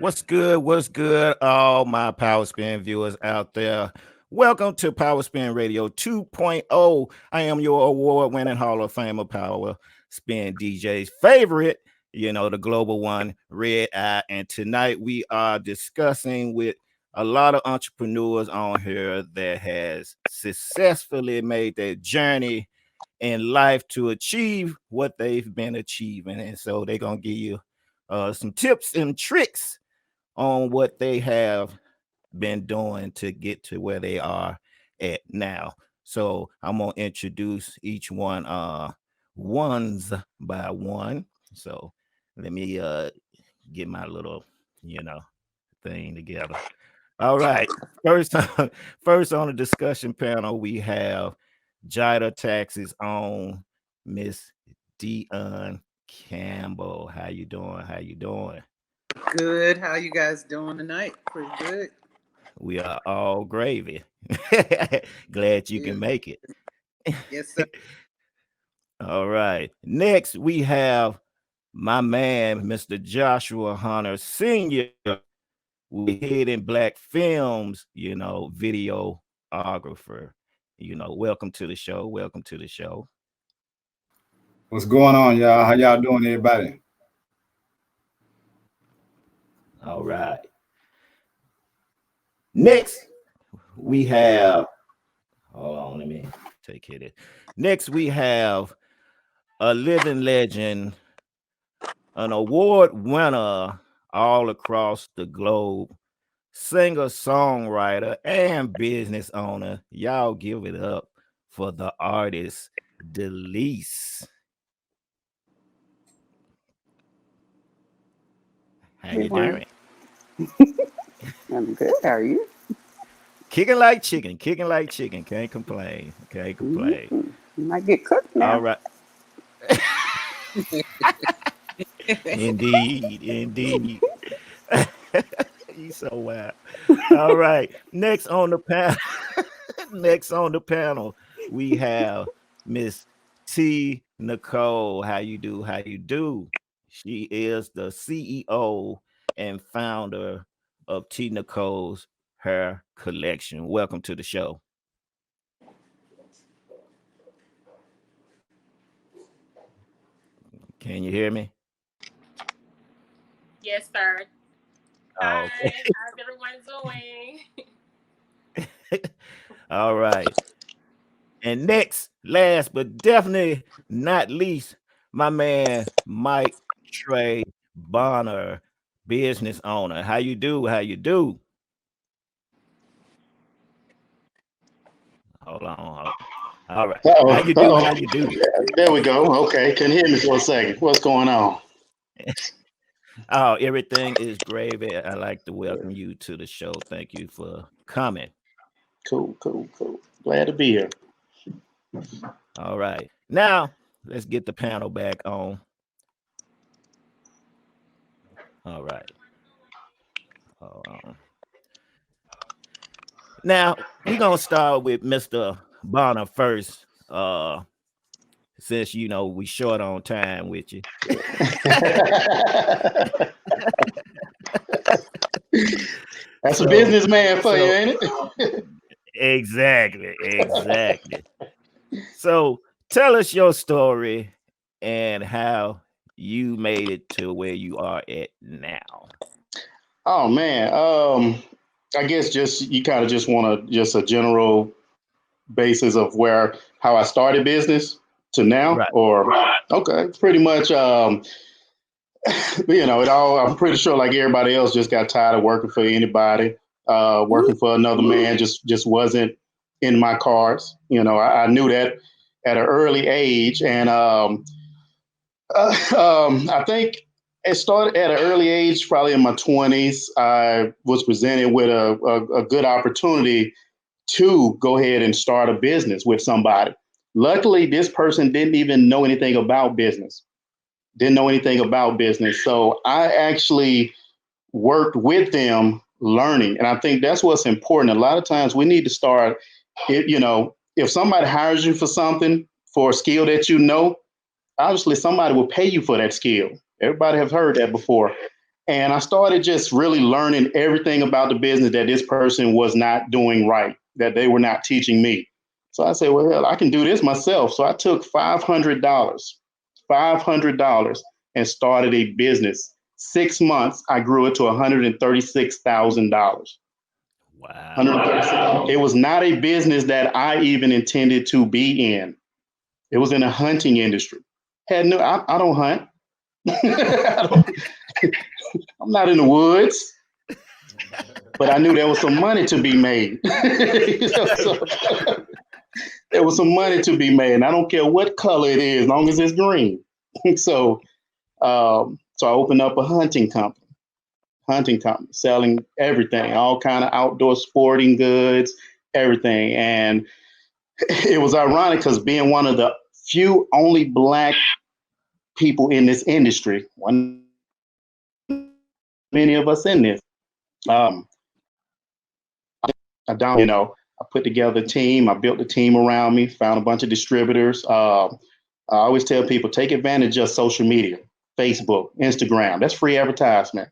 What's good? What's good? All my Power Spin viewers out there. Welcome to Power Spin Radio 2.0. I am your award winning Hall of Famer Power Spin DJ's favorite, the global one, Red Eye. And tonight we are discussing with a lot of entrepreneurs on here that has successfully made their journey in life to achieve what they've been achieving. And so they're going to give you some tips and tricks on what they have been doing to get to where they are at now. So I'm gonna introduce each one ones by one. So let me get my little thing together. All right. First first on the discussion panel, we have Jita Taxes on Miss Dionne Campbell. How you doing? How you doing? Good. How you guys doing tonight? Pretty good. We are all gravy. Glad you can make it. Yes, sir. All right. Next, we have my man, Mr. Joshua Hunter Sr. with Hidden Black Films, videographer. Welcome to the show. Welcome to the show. What's going on, y'all? How y'all doing, everybody? All right. Next, we have, hold on, let me take care of it. Next, we have a living legend, an award winner all across the globe, singer, songwriter, and business owner. Y'all give it up for the artist, DeLise. How you doing? I'm good. How are you? Kicking like chicken. Can't complain. You might get cooked now. All right. Indeed. You so wild. All right. Next on the panel, we have Miss TNicole. How you do? She is the CEO and founder of TNicole's Hair Collection. Welcome to the show. Can you hear me? Yes, sir. Oh, Hi, how's everyone doing? all right. And next, last but definitely not least, my man Mike Trey Bonner, business owner. How you do? Hold on. All right. Uh-oh, How you do? uh-oh. How you do? There we go. Okay, couldn't hear me for a second. What's going on? Oh, everything is gravy. I'd like to welcome you to the show. Thank you for coming. Cool. Glad to be here. All right. Now, let's get the panel back on. All right. Hold on. Now, we're going to start with Mr. Bonner first. Since we short on time with you. That's a businessman for you, ain't it? Exactly. So tell us your story and how you made it to where you are at now. Oh man. I guess just you kind of just want just a general basis of how I started business to now, Right. or okay, pretty much. I'm pretty sure like everybody else just got tired of working for anybody. Working for another man just wasn't in my cards. I knew that at an early age, and I think it started at an early age, probably in my 20s. I was presented with a good opportunity to go ahead and start a business with somebody. Luckily, this person didn't even know anything about business. So I actually worked with them learning. And I think that's what's important. A lot of times we need to start, if somebody hires you for something, for a skill that obviously somebody will pay you for that skill. Everybody have heard that before. And I started just really learning everything about the business that this person was not doing right, that they were not teaching me. So I said, well, hell, I can do this myself. So I took $500, and started a business. 6 months, I grew it to $136,000. Wow. It was not a business that I even intended to be in. It was in a hunting industry. I don't hunt. I'm not in the woods, but I knew there was some money to be made. So, there was some money to be made, and I don't care what color it is, as long as it's green. So I opened up a hunting company, selling everything, all kind of outdoor sporting goods, everything. And it was ironic because being one of the few only Black people in this industry, many of us in this, I put together a team. I built a team around me, found a bunch of distributors. I always tell people, take advantage of social media, Facebook, Instagram. That's free advertisement.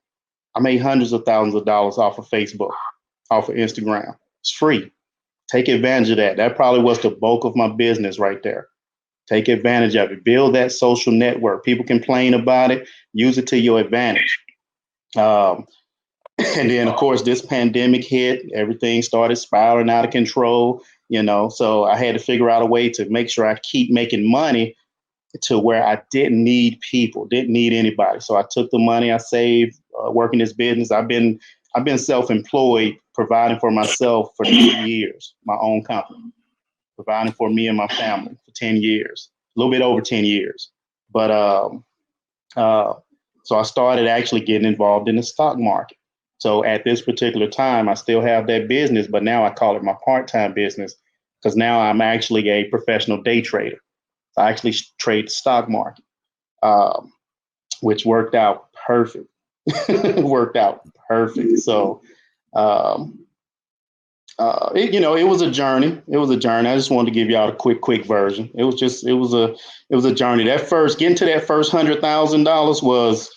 I made hundreds of thousands of dollars off of Facebook, off of Instagram. It's free. Take advantage of that. That probably was the bulk of my business right there. Take advantage of it. Build that social network. People complain about it. Use it to your advantage. And then, of course, this pandemic hit. Everything started spiraling out of control. So I had to figure out a way to make sure I keep making money to where I didn't need people, didn't need anybody. So I took the money I saved working this business. I've been self-employed, providing for myself for 10 years, my own company, providing for me and my family for 10 years, a little bit over 10 years. But so I started actually getting involved in the stock market. So at this particular time, I still have that business, but now I call it my part-time business because now I'm actually a professional day trader. I actually trade the stock market, which worked out perfect. Worked out perfect. So, it was a journey. It was a journey. I just wanted to give y'all a quick version. It was a journey. Getting to that first $100,000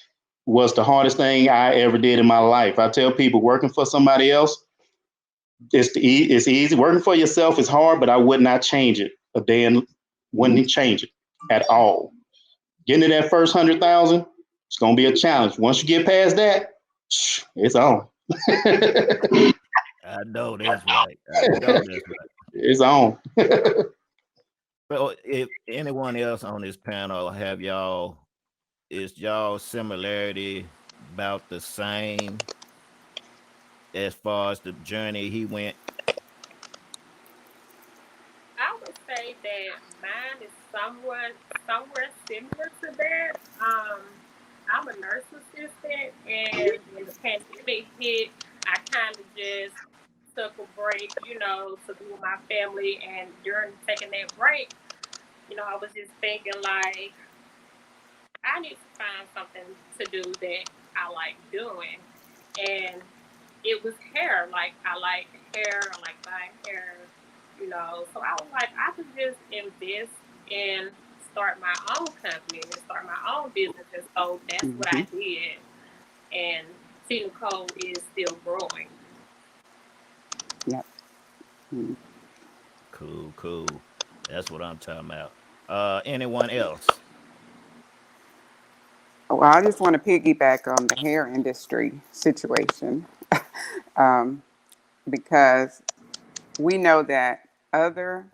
was the hardest thing I ever did in my life. I tell people, working for somebody else, it's easy. Working for yourself is hard, but I would not change it a day and wouldn't change it at all. Getting to that first 100,000, it's gonna be a challenge. Once you get past that, it's on. I know that's right. It's on. Well, if anyone else on this panel is y'all similarity about the same as far as the journey he went? I would say that mine is somewhere similar to that. I'm a nurse assistant, and when the pandemic hit, I kind of just took a break, to be with my family. And during taking that break, I was just thinking like, I need to find something to do that I like doing, and it was hair. Like I like hair, I like buying hair, So I was like, I could just invest and start my own company and start my own business. And so that's what I did. And TNicole is still growing. Yep. Cool. That's what I'm talking about. Anyone else? Well, I just want to piggyback on the hair industry situation because we know that other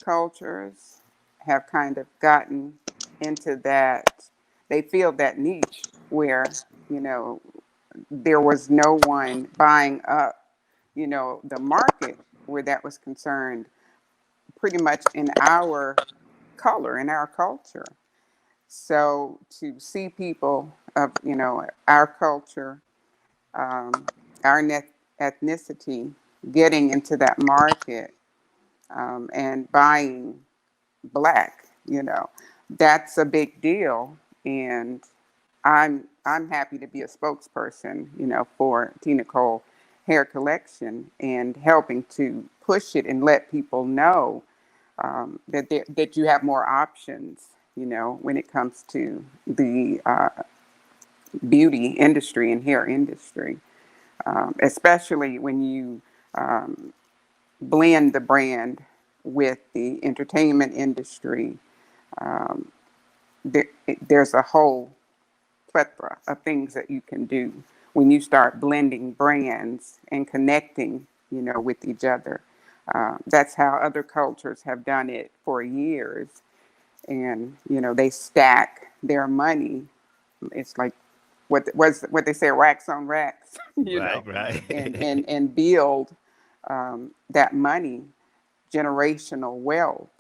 cultures have kind of gotten into that. They feel that niche where, there was no one buying up, the market where that was concerned pretty much in our color, in our culture. So to see people of, our culture, our ethnicity getting into that market and buying Black, that's a big deal. And I'm happy to be a spokesperson, for TNicole Hair Collection and helping to push it and let people know that you have more options, when it comes to the beauty industry and hair industry, especially when you blend the brand with the entertainment industry. Um, there's a whole plethora of things that you can do when you start blending brands and connecting, with each other. That's how other cultures have done it for years. And, they stack their money. It's like what they say, racks on racks, Right, right. and build that money, generational wealth.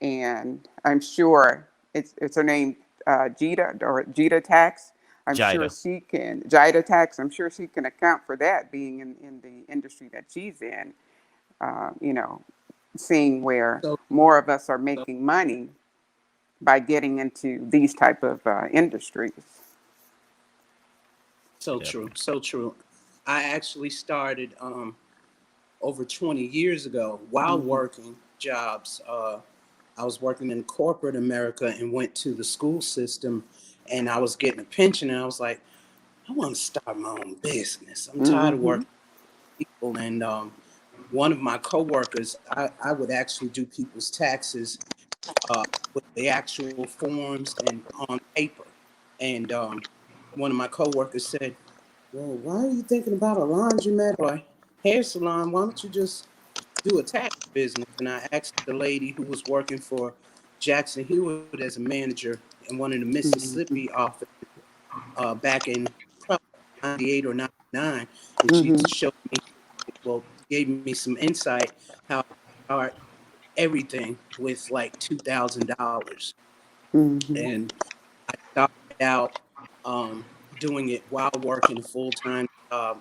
And I'm sure it's her name, Jita, or Jita Tax. I'm sure Jita. she can, Jita Tax, I'm sure she can account for that, being in the industry that she's in, seeing where So, more of us are making money by getting into these type of industries. so Yeah. true, so true. I actually started over 20 years ago while Mhm. working jobs. I was working in corporate America and went to the school system, and I was getting a pension, and I was like, I want to start my own business. I'm tired of Mhm. working with people. And one of my coworkers, I would actually do people's taxes with the actual forms and on paper. And one of my coworkers said, well, why are you thinking about a laundromat or a hair salon? Why don't you just do a tax business? And I asked the lady who was working for Jackson Hewitt as a manager in one of the Mhm. Mississippi office back in probably 98 or 99. And she Mhm. showed me, well, gave me some insight how to start everything with like $2,000. Mhm. And I started out doing it while working a full time job,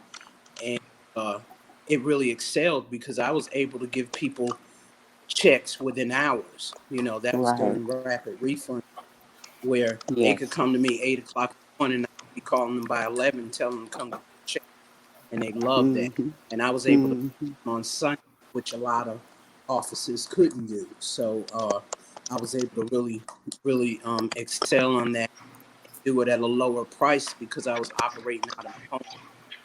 and uh, it really excelled because I was able to give people checks within hours. That was Right. during rapid refund, where they could Yes. come to me 8 o'clock in the morning, and I'd be calling them by 11, telling them to come get a check, and they loved that. Mhm. And I was able to Mhm. on Sunday, which a lot of offices couldn't do. So I was able to really excel on that, do it at a lower price because I was operating out of my home.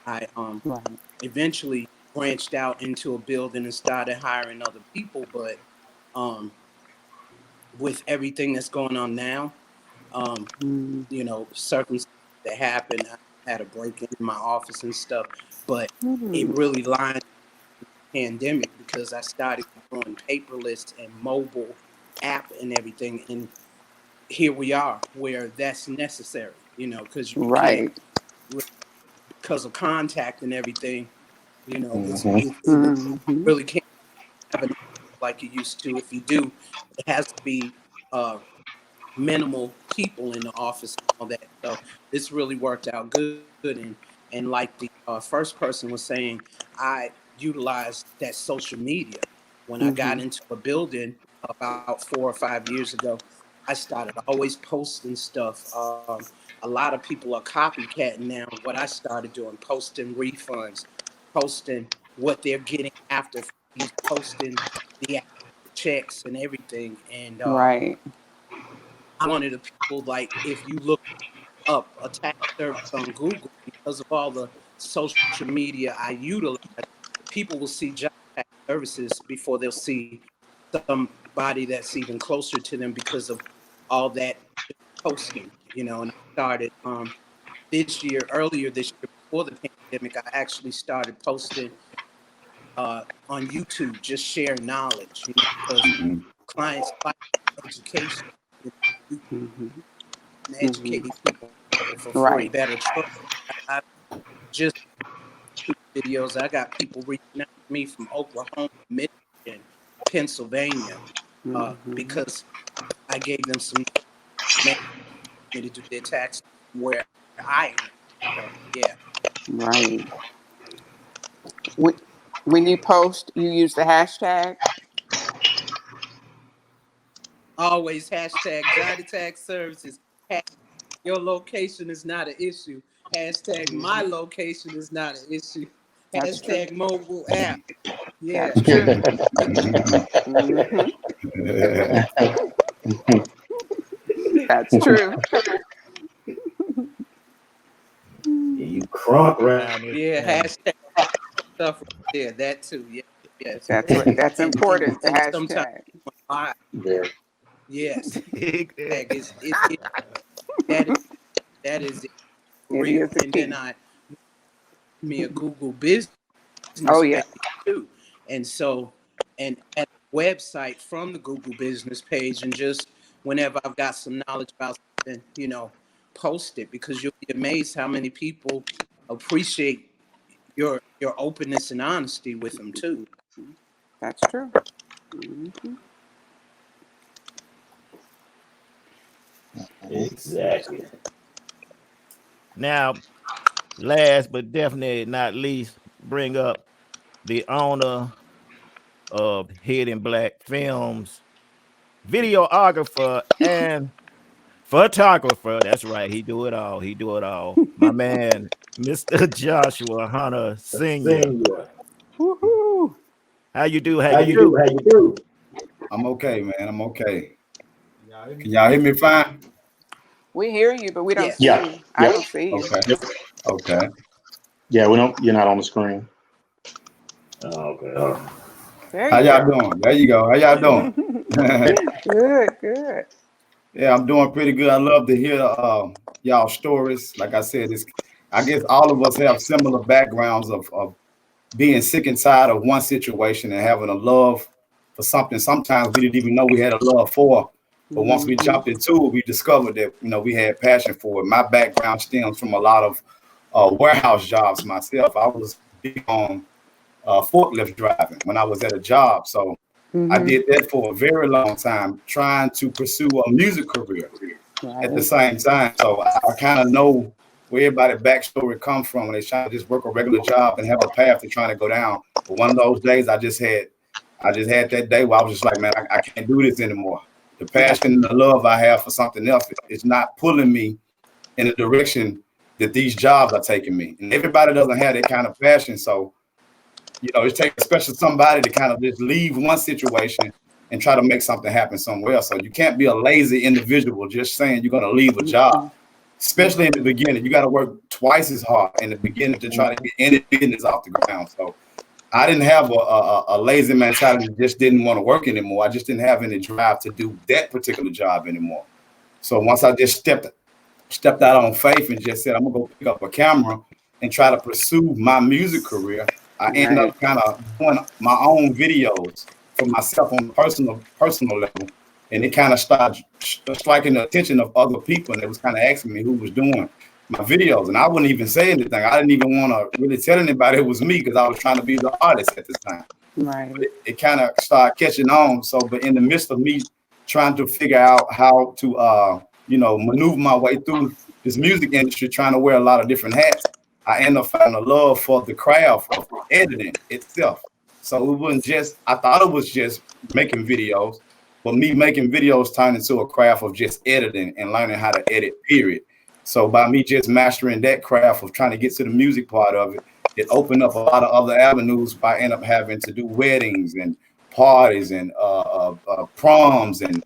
I Right. eventually branched out into a building and started hiring other people, but um, with everything that's going on now, um, Mhm. circumstances that happened, I had a break in my office and stuff, but it Mhm. really lined pandemic because I started doing paperless and mobile app and everything. And here we are where that's necessary, because you can't, Right. because of contact and everything, Mhm. it Mhm. really can't have an like it used to. If you do, it has to be uh, minimal people in the office and all that. So this really worked out good. And like the first person was saying, I utilized that social media when I got Mhm. into a building about 4 or 5 years ago. I started always posting stuff. A lot of people are copycatting now what I started doing, posting refunds, posting what they're getting after fees, posting the checks and everything. And Right. I'm one of the people, like, if you look up a tax service on Google, because of all the social media I utilize, people will see job tax services before they'll see somebody that's even closer to them because of all that posting, and I started earlier this year, before the pandemic, I actually started posting on YouTube, just sharing knowledge, because Mhm. clients like education. You Mhm. can Mhm. educate people for free. Right. Better choice. I just two videos. I got people reaching out to me from Oklahoma, Michigan, Pennsylvania, Mhm. because I gave them some money to do their taxes where I am. So yeah, Right. When when you post, you use the hashtag. always hashtag Jita Tax Services. Your location is not an issue. Hashtag my Mhm. location is not an issue. That's true. Hashtag mobile app. Yeah. That's true. Mhm. That's true. You crunk around this Yeah, thing. hashtag stuff right there. That too. Yeah, yes. That's important. The And sometimes hashtag. Yeah. yes, Yeah. that is that is it for It real. is the And then key. I me a Google business Oh page yeah. too, and so and at a website from the Google business page, and just whenever I've got some knowledge about something, post it, because you'll be amazed how many people appreciate your openness and honesty with them too. That's true. Mhm. Exactly. Now, last but definitely not least, bring up the owner of Hidden Black Films, videographer and photographer. That's right. He do it all. He do it all. My man, Mr. Joshua Hunter Sr. Senior. Woohoo! How you do? How How you you do? do? How you do? I'm okay, man. I'm okay. Can y'all hear me fine? We hear you, but we don't see Yes. Yeah. you. I Yep. don't see you. Okay. Yep. Okay. Yeah. We don't. You're not on the screen. Oh, okay. There How you y'all go. doing? There you go. How y'all doing? Good, good. Yeah, I'm doing pretty good. I love to hear y'all stories. Like I said, I guess all of us have similar backgrounds of being sick and tired of one situation and having a love for something. Sometimes we didn't even know we had a love for, but once we Mhm. jumped into it, we discovered that we had passion for it. My background stems from a lot of warehouse jobs myself. I was big on forklift driving when I was at a job, so I Mhm. did that for a very long time, trying to pursue a music career at the Right. same time. So I kind of know where everybody's backstory comes from when they try to just work a regular job and have a path they're trying to go down. But one of those days I just had that day where I was just like, man, I can't do this anymore. The passion and the love I have for something else is not pulling me in the direction that these jobs are taking me. And everybody doesn't have that kind of passion. So it takes a special somebody to kind of just leave one situation and try to make something happen somewhere else. So you can't be a lazy individual just saying you're going to leave a job, especially in the beginning. You got to work twice as hard in the beginning to try to get any business off the ground. So I didn't have a lazy mentality, just didn't want to work anymore. I just didn't have any drive to do that particular job anymore. So once I just stepped out on faith and just said, I'm gonna go pick up a camera and try to pursue my music career, I ended Right. up kind of doing my own videos for myself on a personal level. And it kind of started striking the attention of other people. And they was kind of asking me who was doing my videos. And I wouldn't even say anything. I didn't even want to really tell anybody it was me because I was trying to be the artist at the time. Right. But it kind of started catching on. So, but in the midst of me trying to figure out how to, maneuver my way through this music industry, trying to wear a lot of different hats, I ended up finding a love for the craft of editing itself. So it wasn't I thought it was just making videos, but me making videos turned into a craft of just editing and learning how to edit, period. So by me just mastering that craft of trying to get to the music part of it, it opened up a lot of other avenues by end up having to do weddings and parties and proms and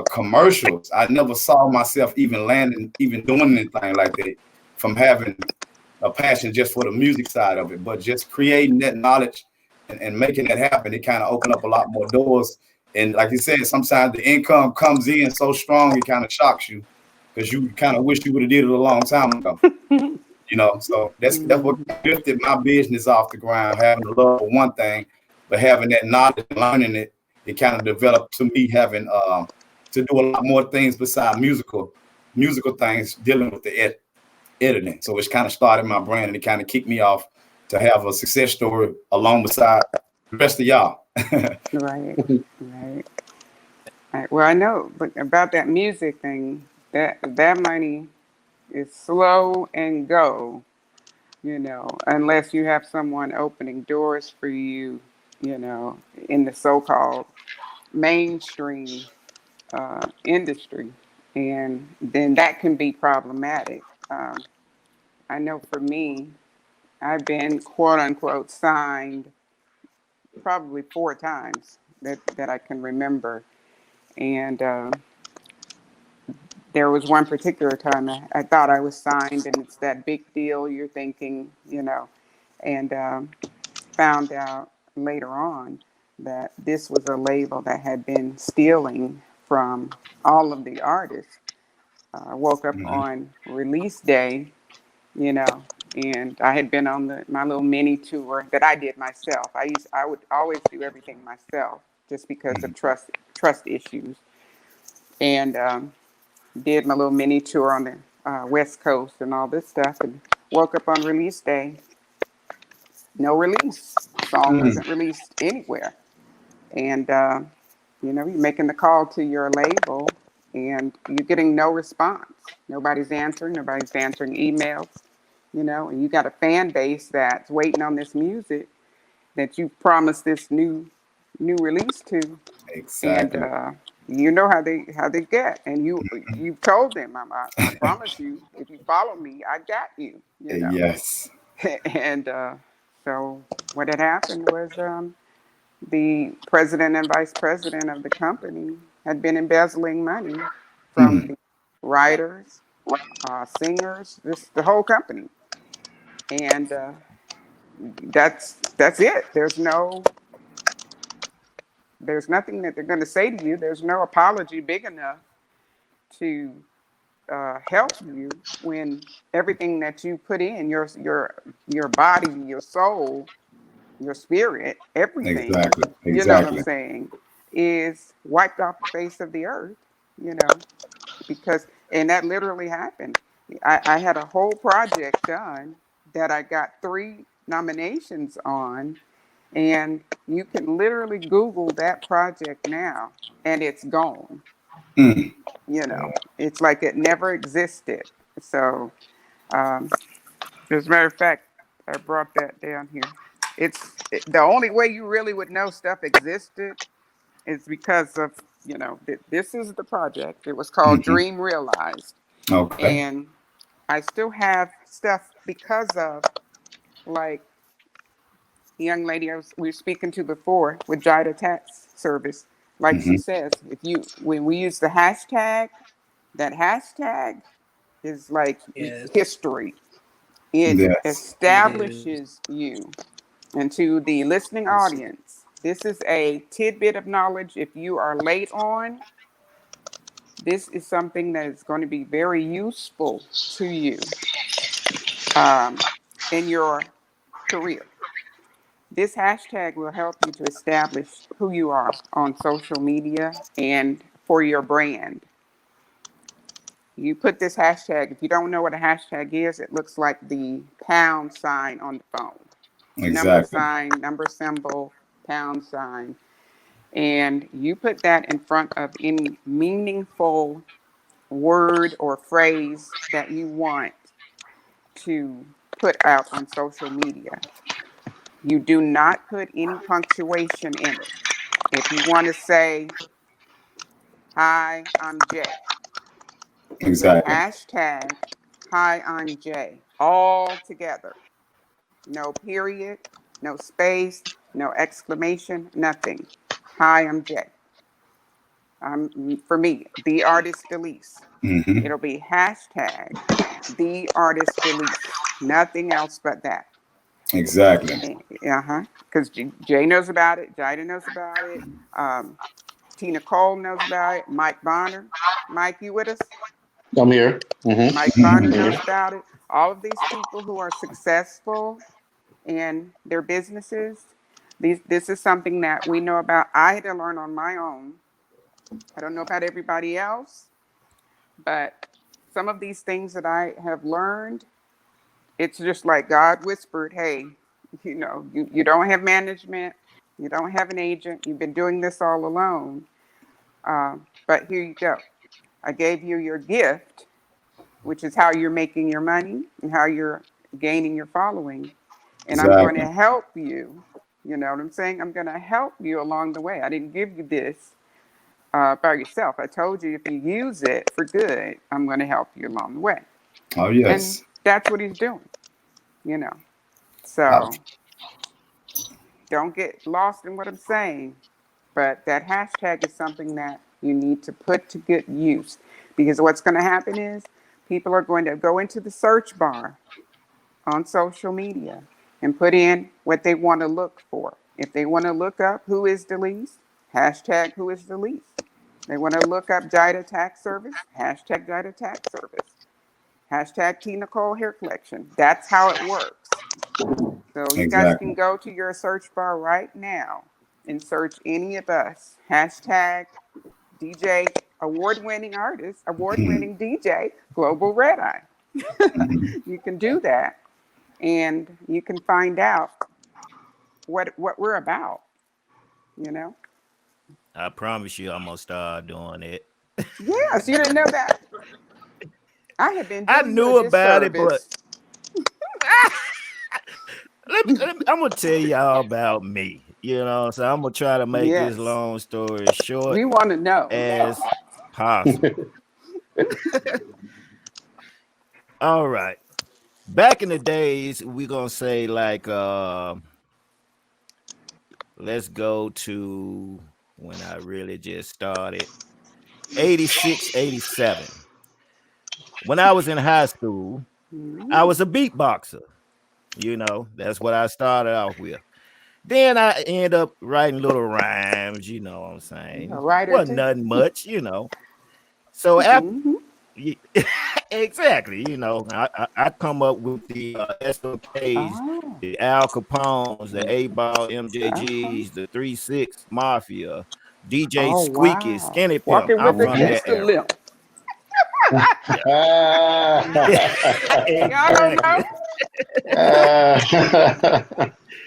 commercials. I never saw myself even doing anything like that from having a passion just for the music side of it, but just creating that knowledge and making it happen. It kind of opened up a lot more doors. And like you said, sometimes the income comes in so strong, it kind of shocks you because you kind of wish you would have did it a long time ago. So that's what lifted my business off the ground, having the love for one thing, but having that knowledge and learning it, it kind of developed to me having to do a lot more things besides musical things dealing with the editing. So it's kind of started my brand and it kind of kicked me off to have a success story along beside the rest of y'all. Right. Right. Right. Well, I know, but about that music thing, that money is slow and go, unless you have someone opening doors for you, in the so-called mainstream industry, and then that can be problematic. I know for me, I've been quote unquote signed probably 4 times that I can remember, and there was one particular time I thought I was signed, and it's that big deal you're thinking, and found out later on that this was a label that had been stealing from all of the artists. I woke up on release day, and I had been on my little mini tour that I did myself. I would always do everything myself just because of trust issues, and did my little mini tour on the West Coast and all this stuff, and woke up on release day, no release. Song wasn't released anywhere. And, you're making the call to your label and you're getting no response. Nobody's answering emails, and you got a fan base that's waiting on this music that you promised this new release to. Exactly. And you know how they get. And you told them, I promise you, if you follow me, I got you, Yes. And so what had happened was the president and vice president of the company had been embezzling money from the writers, singers, the whole company. And that's it. There's nothing that they're going to say to you. There's no apology big enough to help you when everything that you put in your body, your soul, your spirit, everything, you know what I'm Exactly. saying, is wiped off the face of the earth, and that literally happened. I had a whole project done that I got 3 nominations on, and you can literally Google that project now, and it's gone. It's like it never existed. So, as a matter of fact, I brought that down here. The only way you really would know stuff existed is because of, this is the project. It was called Dream Realized. Okay. And I still have stuff because of, like, the young lady we were speaking to before with Jita tax service. Like she says, when we use the hashtag, that hashtag is like history. It Yes. establishes you. And to the listening audience, this is a tidbit of knowledge. If you are late on, this is something that is going to be very useful to you in your career. This hashtag will help you to establish who you are on social media and for your brand. You put this hashtag, if you don't know what a hashtag is, it looks like the pound sign on the phone. Number Exactly. sign, number symbol, pound sign. And you put that in front of any meaningful word or phrase that you want to put out on social media. You do not put any punctuation in it. If you want to say, hi, I'm Jay, you put Exactly. hashtag, hi, I'm Jay, all together. No period, no space, no exclamation, nothing. Hi, I'm Jay. For me, the artist DeLise. It'll be hashtag the artist DeLise. Nothing else but that. Exactly. Because Jay knows about it. Jida knows about it. TNicole knows about it. Mike Bonner. Mike, you with us? I'm here. Mike Bonner knows about it. All of these people who are successful in their businesses, this is something that we know about. I had to learn on my own. I don't know about everybody else, but some of these things that I have learned, it's just like God whispered, hey, you don't have management, you don't have an agent, you've been doing this all alone, but here you go. I gave you your gift, which is how you're making your money and how you're gaining your following. And I'm going Exactly. to help you. You know what I'm saying? I'm going to help you along the way. I didn't give you this by yourself. I told you if you use it for good, I'm going to help you along the way. Oh And yes. that's what he's doing, you know. Oh, So don't get lost in what I'm saying. But that hashtag is something that you need to put to good use. Because what's going to happen is people are going to go into the search bar on social media and put in what they want to look for. If they want to look up who is DeLise, hashtag who is DeLise. They want to look up Jita tax service, hashtag Jita tax service, hashtag TNicole hair collection. That's how it works. So you guys can go to your search bar right now and search any of us, hashtag DJ award-winning artist, award-winning DJ, Global Red Eye. You can do that, and you can find out what we're about, you know? I promise you I'm gonna start doing it. Yes, you didn't know that? I have been doing I knew about it, but disservice. I'm gonna tell y'all about me. You know, so I'm gonna try to make this Yes. long story short We want to know. as possible. All right. Back in the days, we're gonna say like let's go to when I really just started. 86, 87. When I was in high school, I was a beatboxer. You know, that's what I started off with. Then I end up writing little rhymes, you know what I'm saying? A writer Wasn't too. nothing much, you know. So after exactly, you know, I come up with the SOKs, Oh. the Al Capones, the 8-Ball MJGs, the 3-6 Mafia, DJ Oh, Squeaky, wow. Skinny Pimp. Walking I'm with from against that the era. limp. Y'all don't know?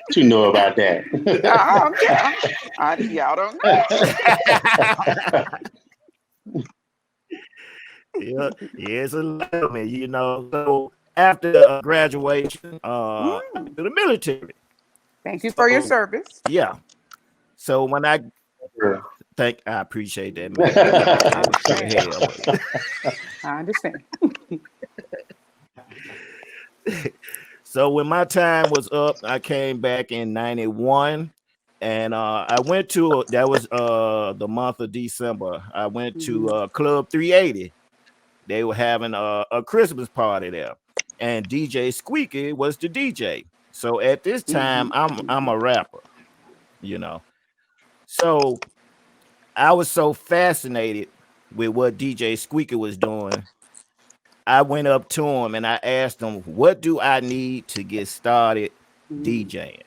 What you know about that? Y'all don't know. Yeah, it's a lot of me, you know. So after graduation, to the military. Thank you for your service. Yeah. So when I I appreciate that, man. You know, I understand. So when my time was up, I came back in 91. And I went to that was the month of December. I went to Club 380. They were having a Christmas party there, and DJ Squeaky was the DJ. So at this time, I'm a rapper, you know. So I was so fascinated with what DJ Squeaky was doing. I went up to him and I asked him, "What do I need to get started DJing?"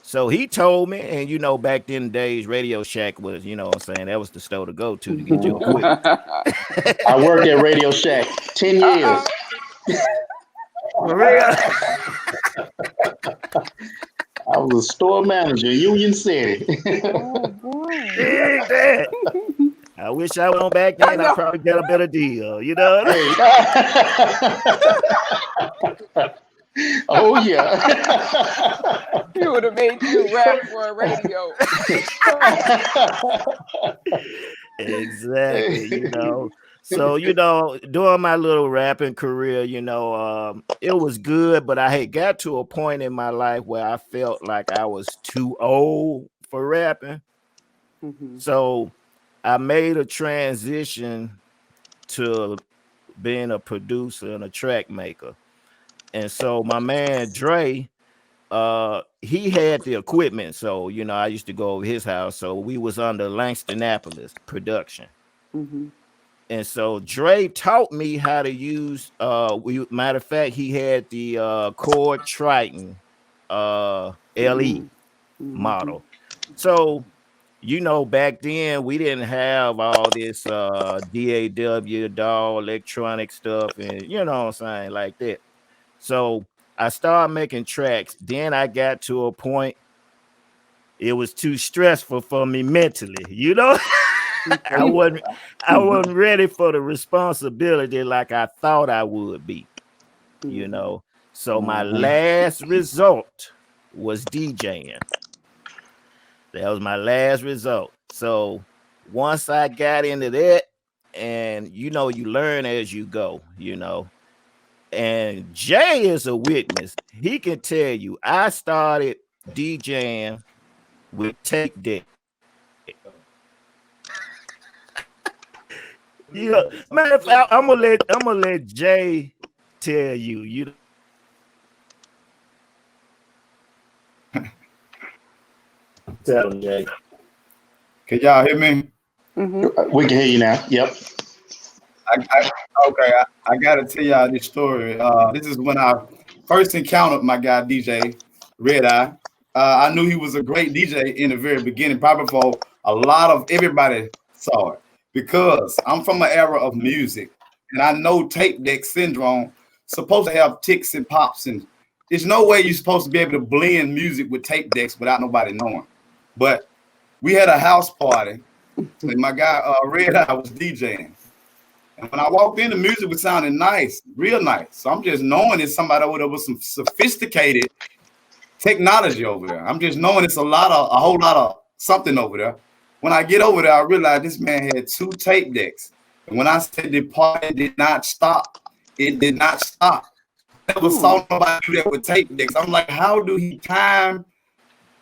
So he told me, and you know, back then days, Radio Shack was, you know what I'm saying, that was the store to go to get your equipment. I worked at Radio Shack 10 years. For real? I was a store manager, Union City. Oh boy. Dig that. I wish I went back then. I'd probably get a better deal, you know? Oh yeah. You would have made you rap for a radio. Exactly, you know. So, you know, during my little rapping career, you know, it was good, but I had got to a point in my life where I felt like I was too old for rapping. So I made a transition to being a producer and a track maker. And so my man Dre, he had the equipment. So, you know, I used to go over his house. So we was under Langstonapolis production. And so Dre taught me how to use matter of fact, he had the Cord Triton LE model. So, you know, back then we didn't have all this DAW, electronic stuff, and you know what I'm saying, like that. So I started making tracks. Then I got to a point, it was too stressful for me mentally, you know. I wasn't ready for the responsibility like I thought I would be, you know. So my last result was DJing. That was my last result. So once I got into that, and you know, you learn as you go, you know. And Jay is a witness. He can tell you I started DJing with tape deck. Yeah, matter of fact, I'm gonna let Jay tell you. You Tell him, Jay. Can y'all hear me? We can hear you now. Yep. Okay, I gotta tell y'all this story. This is when I first encountered my guy DJ Red Eye. I knew he was a great DJ in the very beginning, probably before a lot of everybody saw it, because I'm from an era of music, and I know tape deck syndrome supposed to have ticks and pops, and there's no way you're supposed to be able to blend music with tape decks without nobody knowing. But we had a house party, and my guy Red Eye was DJing. And when I walked in, the music was sounding nice, real nice. So I'm just knowing it's somebody over there with some sophisticated technology over there. I'm just knowing it's a whole lot of something over there. When I get over there, I realized this man had 2 tape decks. And when I said the party did not stop, it did not stop. I never saw nobody do that with tape decks. I'm like, how do he time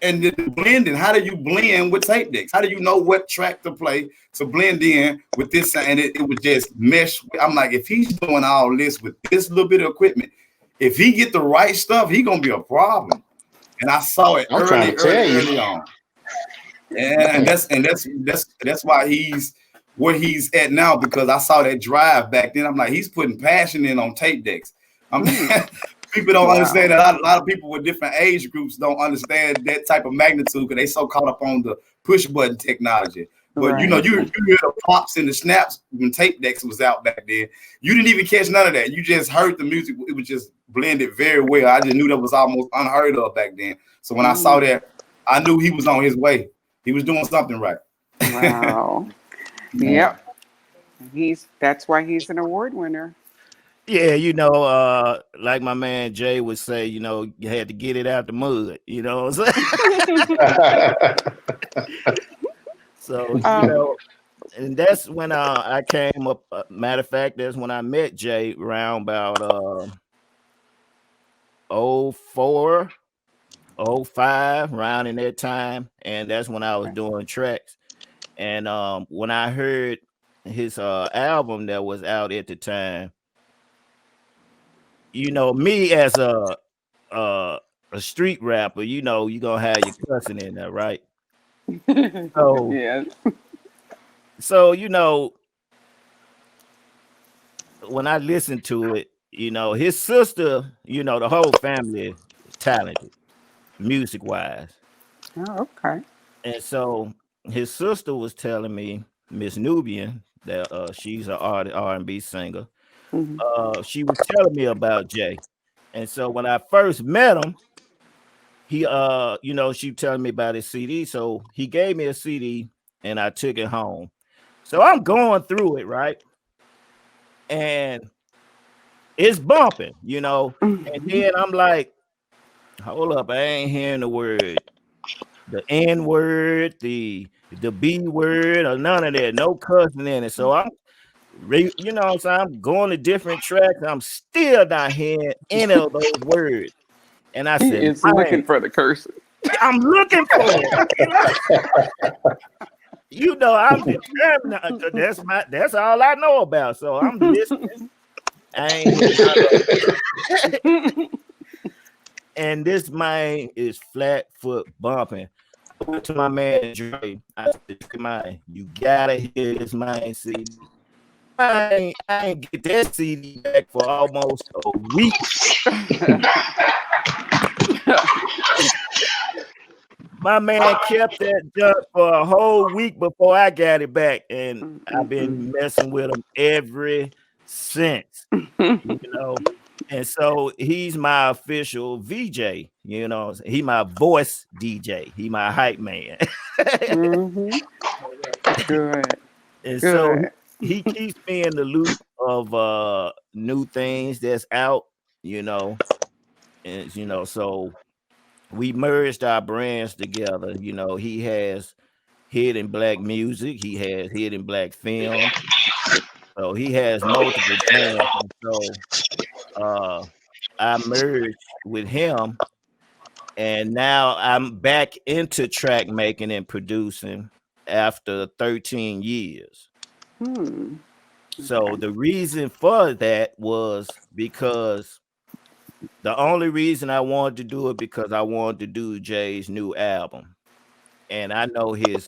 and the blending? How do you blend with tape decks? How do you know what track to play to blend in with this? And it would just mesh. I'm like, if he's doing all this with this little bit of equipment, if he get the right stuff, he gonna be a problem. And I saw it early on. And that's why he's where he's at now, because I saw that drive back then. I'm like, he's putting passion in on tape decks. People don't understand that. A lot of people with different age groups don't understand that type of magnitude because they so caught up on the push button technology. But you hear the pops and the snaps when tape decks was out back then. You didn't even catch none of that. You just heard the music. It was just blended very well. I just knew that was almost unheard of back then. So when I saw that, I knew he was on his way. He was doing something right. Wow. Yep. That's why he's an award winner. Yeah, like my man Jay would say, you had to get it out the mud, you know what I'm saying? So, and that's when I came up. Matter of fact, that's when I met Jay around about 04, 05, around in that time. And that's when I was doing tracks. And when I heard his album that was out at the time, me as a street rapper, you're gonna have your cussing in there, right? So yeah. So when I listened to it, his sister, the whole family is talented, music wise. Oh, okay. And so his sister was telling me, Miss Nubian, that she's an R&B singer. She was telling me about Jay. And so when I first met him, he she telling me about his CD. So he gave me a CD and I took it home. So I'm going through it, right? And it's bumping, and then I'm like, hold up, I ain't hearing the N word, the B word, or none of that, no cussing in it. So I'm I'm going to different tracks. I'm still not hearing any of those words. And I said, is looking for the curses. I'm looking for it. I'm determined. That's all I know about. So I'm listening. And this man is flat foot bumping. I went to my man Dre. I said, "Man, you gotta hear this man CD." I ain't get that CD back for almost a week. My man kept that junk for a whole week before I got it back, and I've been messing with him ever since. And so he's my official VJ. He my voice DJ. He my hype man. Good. And so he keeps me in the loop of new things that's out. And so we merged our brands together. He has hidden black music. He has hidden black film. So he has multiple brands. And so I merged with him. And now I'm back into track making and producing after 13 years. So the reason for that was because the only reason I wanted to do it because I wanted to do Jay's new album, and I know his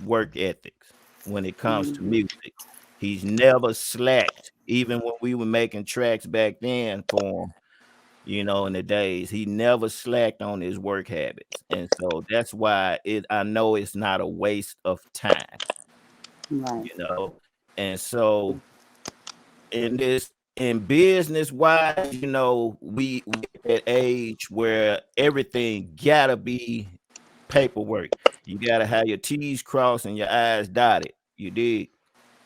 work ethics when it comes to music. He's never slacked, even when we were making tracks back then for him. In the days, he never slacked on his work habits, and so that's why I know it's not a waste of time. Right. And so in business wise, we at age where everything gotta be paperwork. You gotta have your T's crossed and your I's dotted. You did.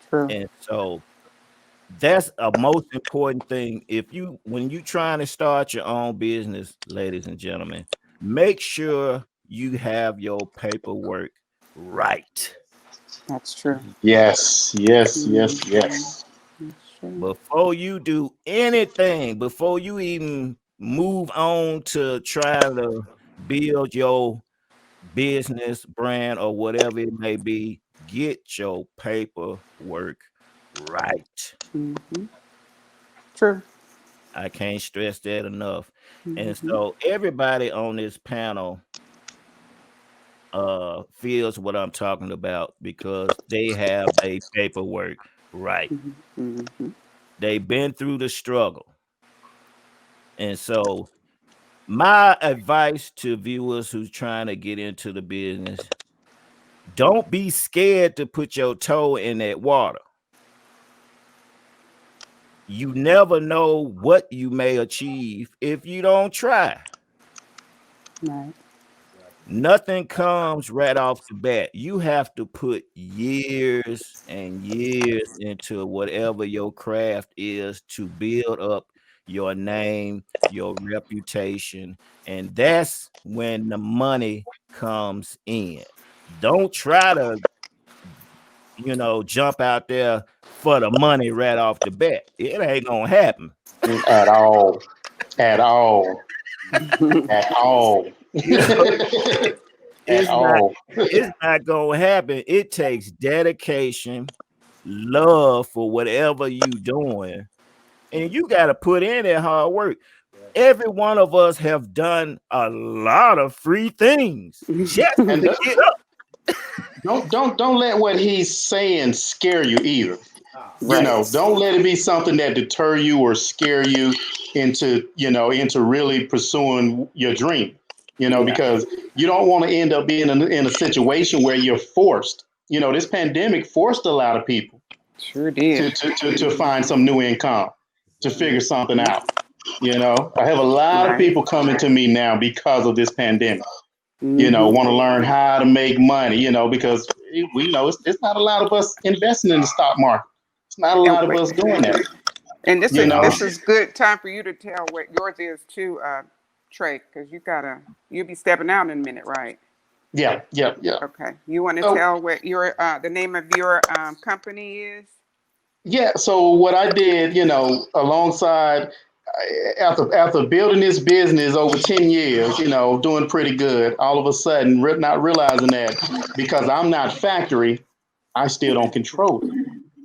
True. And so that's a most important thing. When you trying to start your own business, ladies and gentlemen, make sure you have your paperwork right. That's true. Yes, yes, yes, yes. That's true. Before you do anything, before you even move on to try to build your business brand or whatever it may be, get your paperwork right. True. I can't stress that enough. And so everybody on this panel feels what I'm talking about because they have their paperwork right. They've been through the struggle. And so my advice to viewers who's trying to get into the business, don't be scared to put your toe in that water. You never know what you may achieve if you don't try. Right. Nothing comes right off the bat. You have to put years and years into whatever your craft is to build up your name, your reputation, and that's when the money comes in. Don't try to, jump out there for the money right off the bat. It ain't gonna happen. At all. At all. At all. At all. It's not gonna happen. It takes dedication, love for whatever you doing, and you got to put in that hard work. Every one of us have done a lot of free things just to get up. Don't let what he's saying scare you either. Don't let it be something that deter you or scare you into really pursuing your dream. Because you don't want to end up being in a situation where you're forced. This pandemic forced a lot of people Sure did. to find some new income, to figure something out. I have a lot of people coming to me now because of this pandemic. Want to learn how to make money, because we know it's not a lot of us investing in the stock market. It's not a lot of us doing that. And this is good time for you to tell what yours is too, Trey, because you'll be stepping out in a minute, right? Yeah. Okay. You want to tell what your the name of your company is? Yeah. So what I did, alongside after building this business over 10 years, doing pretty good, all of a sudden not realizing that because I'm not factory, I still don't control it.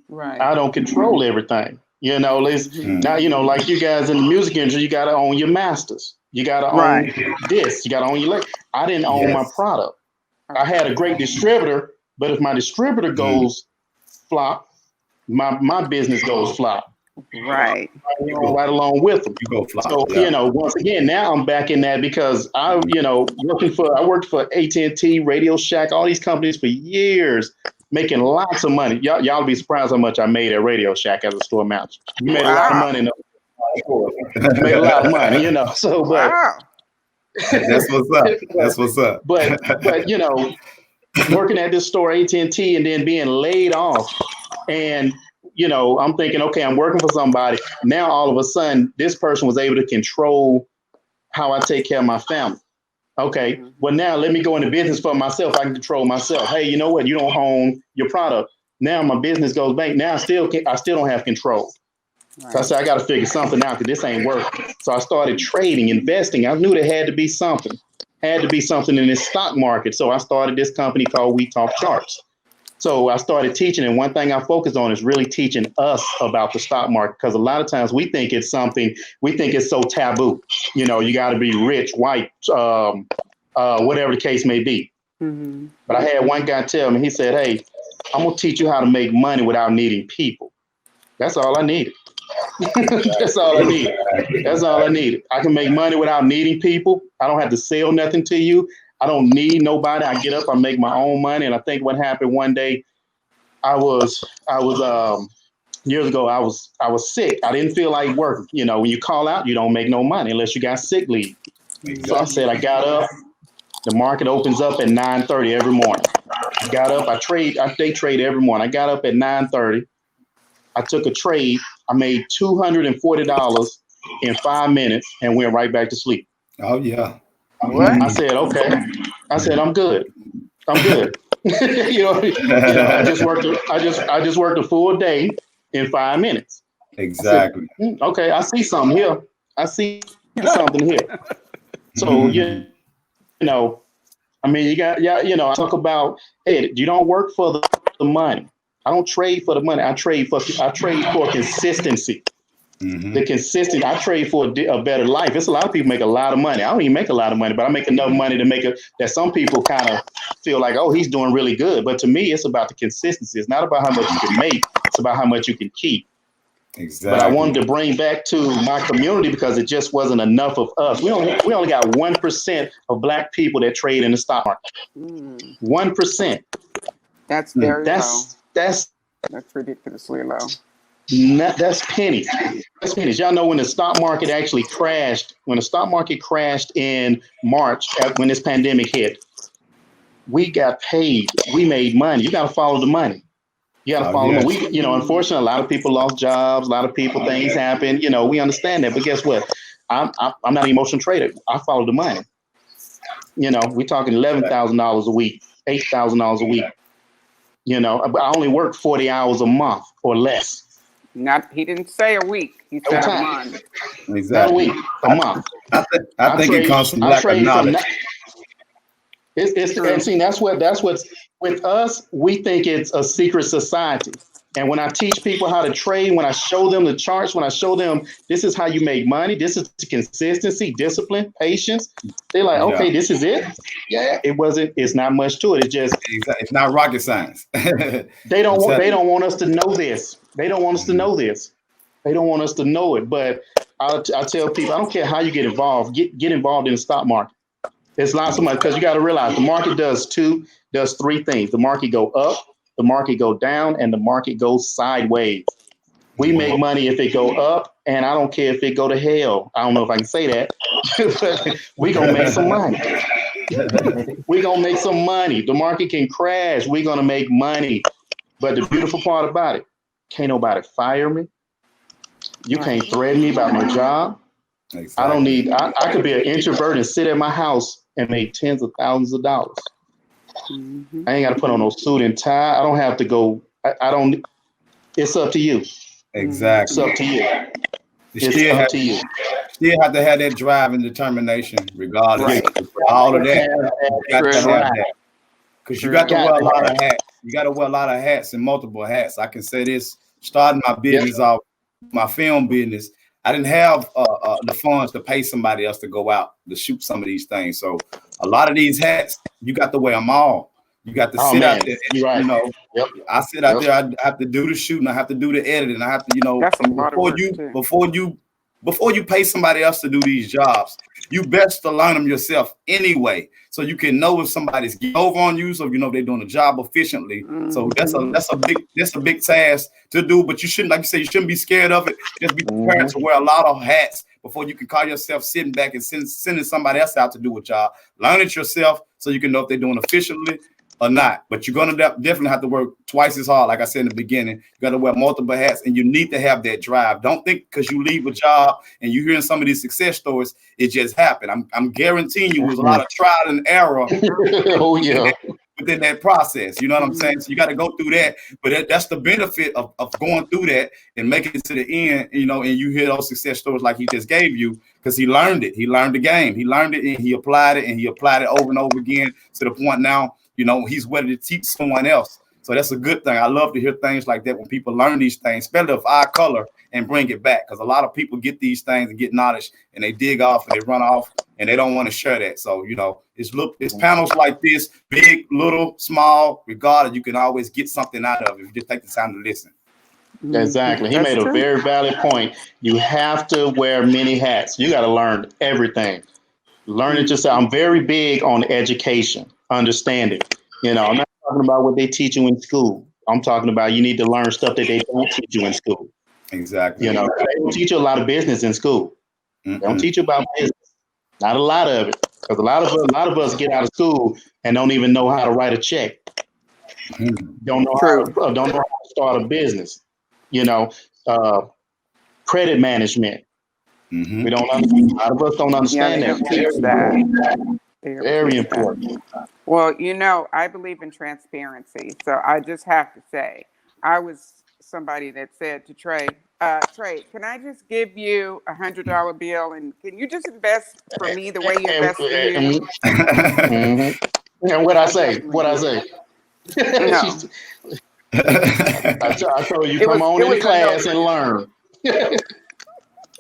Right. I don't control everything. Now, like you guys in the music industry, you got to own your masters. You got to own this. You got to own your. I didn't own my product. I had a great distributor, but if my distributor goes flop, my business goes flop. Right. Right along with them. You go flop. So once again, now I'm back in that because I worked for AT&T, Radio Shack, all these companies for years, making lots of money. Y'all be surprised how much I made at Radio Shack as a store manager. You made a lot of money. Made a lot of money, So, but that's what's up. That's what's up. But working at this store, AT&T, and then being laid off, and I'm thinking, okay, I'm working for somebody. Now all of a sudden, this person was able to control how I take care of my family. Okay, well now let me go into business for myself. I can control myself. Hey, you know what? You don't own your product. Now my business goes bank. Now I still don't have control. Right. So I said I got to figure something out because this ain't working. So I started trading, investing. I knew there had to be something. In this stock market. So I started this company called We Talk Charts. So I started teaching, and one thing I focused on is really teaching us about the stock market, because a lot of times we think it's so taboo. You know, you got to be rich, white, whatever the case may be. Mm-hmm. But I had one guy tell me, he said, "Hey, I'm gonna teach you how to make money without needing people." That's all I needed. That's all I needed. That's all I needed. I can make money without needing people. I don't have to sell nothing to you. I don't need nobody. I get up, I make my own money. And I think what happened one day, I was years ago, I was sick. I didn't feel like working. You know, when you call out, you don't make no money unless you got sick leave. So I said, I got up. The market opens up at 9:30 every morning. I got up. I day trade every morning. I got up at 9:30. I took a trade. I made $240 in 5 minutes and went right back to sleep. Oh yeah. What? I said, okay. I said, I'm good. I'm good. I just worked a full day in 5 minutes. Exactly. I said, okay, I see something here. I see something here. So you know, I mean, I talk about, hey, you don't work for the money. I don't trade for the money. I trade for consistency. Mm-hmm. The consistency. I trade for a better life. It's a lot of people make a lot of money. I don't even make a lot of money, but I make enough money to make it that some people kind of feel like, oh, he's doing really good. But to me, it's about the consistency. It's not about how much you can make. It's about how much you can keep. Exactly. But I wanted to bring back to my community because it just wasn't enough of us. We only got 1% of Black people that trade in the stock market. 1%. That's very low. That's ridiculously low. That's pennies. That's pennies. Y'all know when the stock market actually crashed, in March, when this pandemic hit, we got paid. We made money. You got to follow the money. You got to follow the money. Unfortunately, a lot of people lost jobs. A lot of people, things happen. You know, we understand that. But guess what? I'm not an emotional trader. I follow the money. You know, we're talking $11,000 a week, $8,000 a week. You know, I only work 40 hours a month or less. He didn't say a week. He said a month. Exactly. Not a week, a month. I think it comes from lack of knowledge. And that's what's with us. We think it's a secret society. And when I teach people how to trade, when I show them the charts, when I show them this is how you make money, this is the consistency, discipline, patience, they're like, okay, this is it. Yeah, it's not much to it. It's not rocket science. They don't want us to know this. They don't want us to know this. They don't want us to know it. But I tell people, I don't care how you get involved. Get involved in the stock market. It's not so much because you got to realize the market does three things. The market go up, the market go down, and the market goes sideways. We make money if it go up, and I don't care if it go to hell. I don't know if I can say that, but we gonna make some money. We gonna make some money. The market can crash. We gonna make money. But the beautiful part about it, can't nobody fire me. You can't threaten me about my job. Exactly. I could be an introvert and sit at my house and make tens of thousands of dollars. Mm-hmm. I ain't got to put on no suit and tie. I don't have to go. I don't. It's up to you. Exactly. It's up to you. Still have to have that drive and determination, regardless of all of that. You got to have that. Because you got to wear a lot of hats. You got to wear a lot of hats and multiple hats. I can say this, starting my business off, my film business, I didn't have the funds to pay somebody else to go out to shoot some of these things. So a lot of these hats, you got to wear them all. You got to sit out there. And, you know, I sit out there. I have to do the shooting. I have to do the editing. I have to, you know, before you pay somebody else to do these jobs, you best to learn them yourself anyway, so you can know if somebody's getting over on you, so you know they're doing the job efficiently. Mm-hmm. So that's a big task to do. But you shouldn't, like you say, you shouldn't be scared of it. Just be prepared to wear a lot of hats before you can call yourself sitting back and sending somebody else out to do a job. Learn it yourself so you can know if they're doing efficiently or not. But you're gonna definitely have to work twice as hard. Like I said in the beginning, you got to wear multiple hats, and you need to have that drive. Don't think because you leave a job and you're hearing some of these success stories, it just happened. I'm guaranteeing you, there's a lot of trial and error. Within that process, you know what I'm saying? So you got to go through that. But that's the benefit of going through that and making it to the end. You know, and you hear those success stories like he just gave you, because he learned it. He learned the game. He learned it and he applied it, and he applied it over and over again to the point now, you know, he's ready to teach someone else. So that's a good thing. I love to hear things like that when people learn these things, spell of eye color and bring it back. Because a lot of people get these things and get knowledge and they dig off and they run off and they don't want to share that. So, it's panels like this, big, little, small, regardless, you can always get something out of it if you just take the time to listen. Exactly. He That's made a true. very valid point. You have to wear many hats. You got to learn everything. Learn it yourself. I'm very big on education, understanding. I'm not talking about what they teach you in school. I'm talking about you need to learn stuff that they don't teach you in school. Exactly. They don't teach you a lot of business in school. They don't teach you about business. Not a lot of it, because a lot of us get out of school and don't even know how to write a check. Don't know how to start a business. Credit management. We don't. A lot of us don't understand they that. don't teach that. Very important. Well, I believe in transparency. So I just have to say, I was somebody that said to Trey, Trey, can I just give you $100 bill and can you just invest for me the way you invest for you? And what I say? No. I told you, come on in class and learn.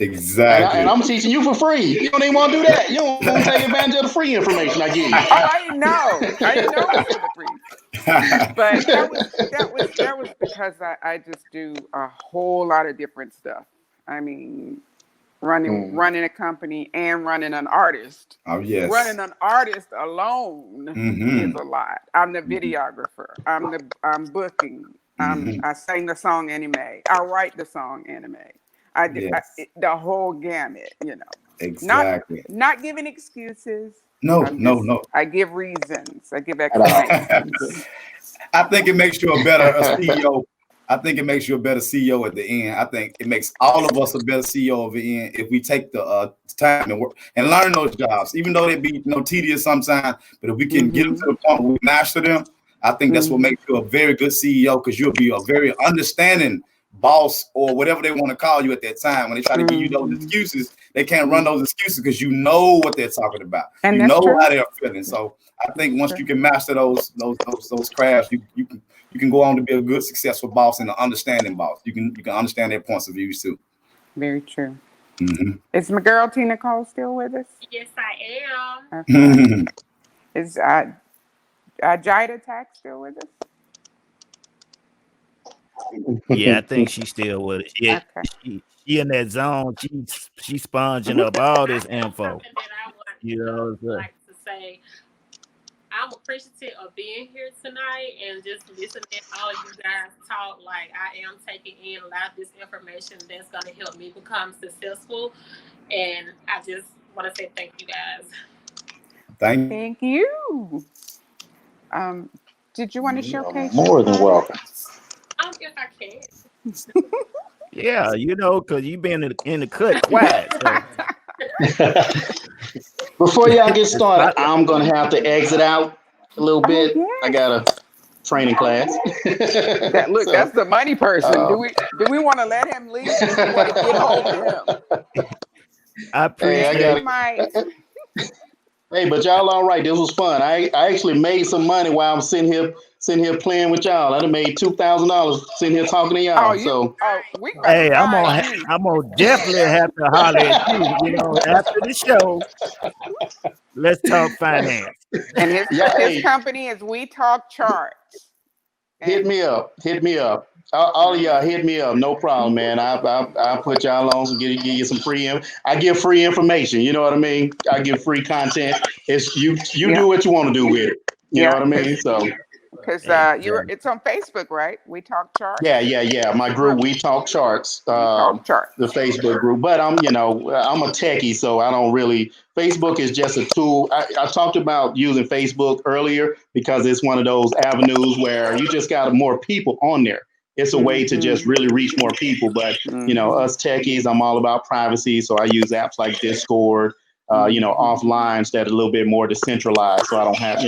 Exactly. And I'm teaching you for free. You don't even want to do that. You don't want to take advantage of the free information I give you. Oh, I didn't know it was for the free. But that was because I just do a whole lot of different stuff. I mean, running a company and running an artist. Oh, yes. Running an artist alone is a lot. I'm the videographer. I'm booking. I sing the song anime. I write the song anime. The whole gamut, Exactly. Not giving excuses. No. I give reasons. I give explanations. I think it makes you a better CEO. I think it makes you a better CEO at the end. I think it makes all of us a better CEO at the end if we take the time and work and learn those jobs, even though they be tedious sometimes. But if we can get them to the point where we master them, I think that's what makes you a very good CEO, because you'll be a very understanding boss or whatever they want to call you at that time. When they try to give you those excuses, they can't run those excuses because you know what they're talking about. And you know true. how they're feeling. So I think once you can master those crafts, you can go on to be a good, successful boss and an understanding boss. You can understand their points of views too. Very true. Is my girl TNicole still with us? Yes, I am. Okay. Is Jita Tax still with us? Yeah, I think she's still with it. Yeah, Okay. she in that zone. She's sponging up all this info. Something that I would like to say. I'm appreciative of being here tonight and just listening to all of you guys talk. Like, I am taking in a lot of this information that's going to help me become successful. And I just want to say thank you guys. Thank you. Did you want to showcase? More than welcome. If I can. Yeah, because you've been in the cut quiet. So. Before y'all get started, I'm gonna have to exit out a little bit. Yes. I got a training class. That's the money person. Do we want to let him leave? Or do we want to get hold of him? I appreciate Hey, but y'all all right. This was fun. I actually made some money while I'm sitting here playing with y'all. I done made $2,000 sitting here talking to y'all. Hey, I'm gonna definitely have to holler at you. After the show, let's talk finance. And his company is We Talk Charts. Hit me up. All of y'all hit me up. No problem, man. I'll put y'all on and give you some free info. I give free information. You know what I mean? I give free content. It's you do what you want to do with it. You know what I mean? So because it's on Facebook, right? We Talk Charts. Yeah. My group, We Talk Charts. The Facebook group. But I'm a techie, so I don't really. Facebook is just a tool. I talked about using Facebook earlier because it's one of those avenues where you just got more people on there. It's a way to just really reach more people. But, us techies, I'm all about privacy. So I use apps like Discord, offline that are a little bit more decentralized. So I don't have,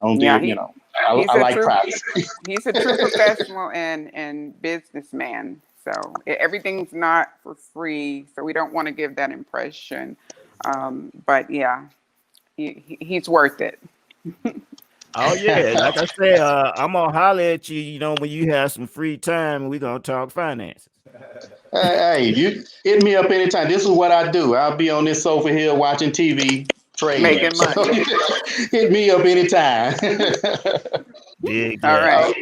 I like privacy. He's a true professional and businessman. So everything's not for free. So we don't want to give that impression. But yeah, he's worth it. Oh yeah, like I said, I'm gonna holler at you. You know, when you have some free time, and we gonna talk finances. Hey, you hit me up anytime. This is what I do. I'll be on this sofa here watching TV, trading. Making So money. hit me up anytime. Dig All that. right.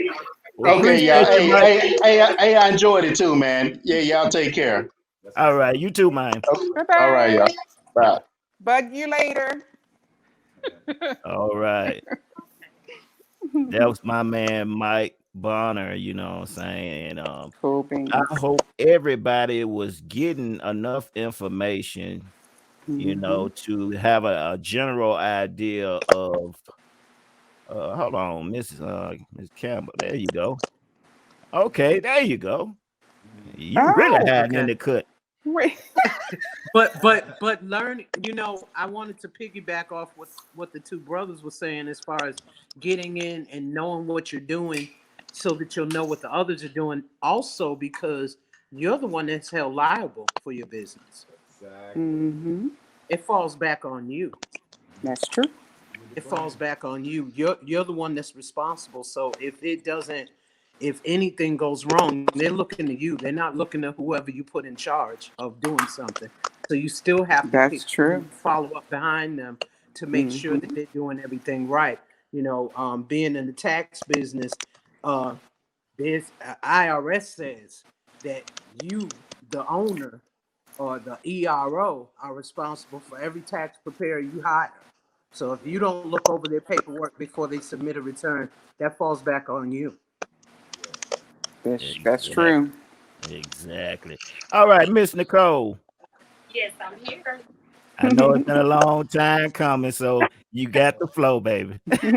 Well, Thank Okay, y'all. appreciate you. you, Mike. Hey, I enjoyed it too, man. Yeah, y'all take care. All right, you too, man. Bye All right, y'all. bye. Bye. Bug you later. All right. That was my man Mike Bonner, you know what I'm saying? And Cool I beans. hope everybody was getting enough information, you know, to have a general idea of hold on, Miss Campbell. There you go. Okay, there you go. You really Oh, hiding in Okay. the cut. wait. But learn, I wanted to piggyback off what the two brothers were saying as far as getting in and knowing what you're doing so that you'll know what the others are doing. Also, because you're the one that's held liable for your business. Mm-hmm. It falls back on you. That's true. It falls back on you. You're the one that's responsible. So if anything goes wrong, they're looking to you. They're not looking to whoever you put in charge of doing something. So you still have to That's true. follow up behind them to make sure that they're doing everything right. Being in the tax business, this IRS says that you, the owner or the ERO, are responsible for every tax preparer you hire. So if you don't look over their paperwork before they submit a return, that falls back on you. That's true. Exactly. All right, Miss Nicole. Yes, I'm here. I know it's been a long time coming, so you got the flow, baby. Okay, so I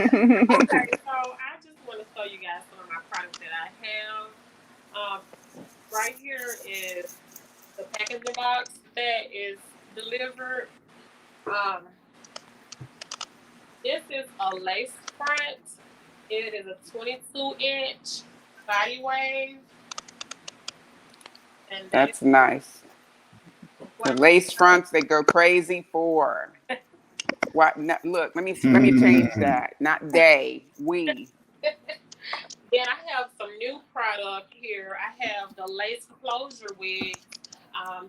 just want to show you guys some of my products that I have. Um, right here is the packaging box that is delivered. Um, this is a lace front. It is a 22-inch body wave. And That's nice. The lace fronts they go crazy for. What? No, look, let me change that. Not they, we. Then I have some new product here. I have the lace closure wig.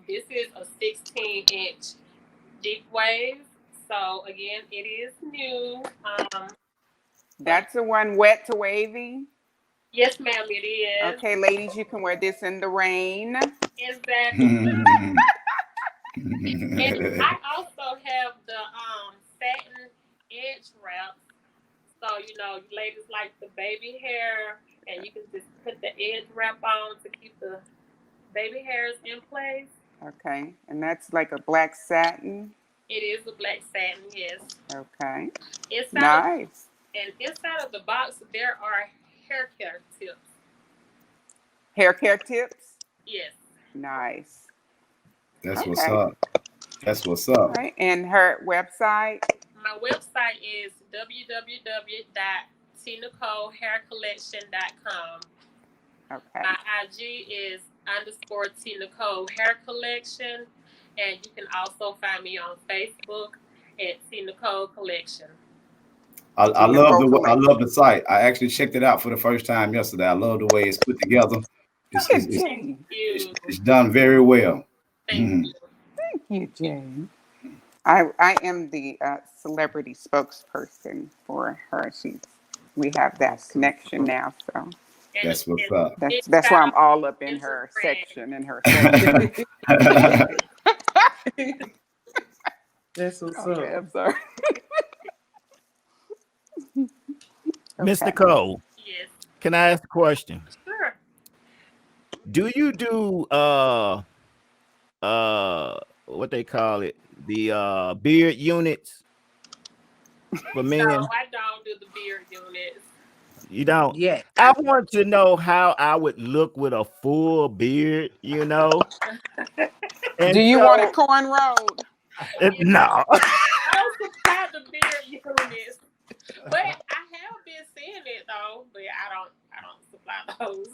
This is a 16-inch deep wave. So again, it is new. That's the one wet to wavy. Yes, ma'am, it is. Okay, ladies, you can wear this in the rain. Exactly. And I also have the satin edge wraps. So ladies like the baby hair, and you can just put the edge wrap on to keep the baby hairs in place. Okay, and that's like a black satin. It is a black satin, yes. Okay, Nice. Inside of the box, there are hair care tips. Hair care tips. Yes. Nice. That's what's up. That's what's up. All right, and her website. My website is www.TNicoleHairCollection.com. Okay. My IG is _TNicole Hair Collection, and you can also find me on Facebook at TNicole Collection. I love the site. I actually checked it out for the first time yesterday. I love the way it's put together. It's done very well. Thank you. Thank you, Jane. I am the celebrity spokesperson for her. We have that connection now, so that's what's up. That's why I'm all up in her section. That's what's up. I'm sorry. Miss Nicole. Yes. Can I ask a question? Sure. Do you do what they call it, the beard units for men? No, I don't do the beard units. You don't? Yeah. I want to know how I would look with a full beard, And do you want a cornrow? No. I don't supply the beard units, but I have been seeing it though. But I don't supply those.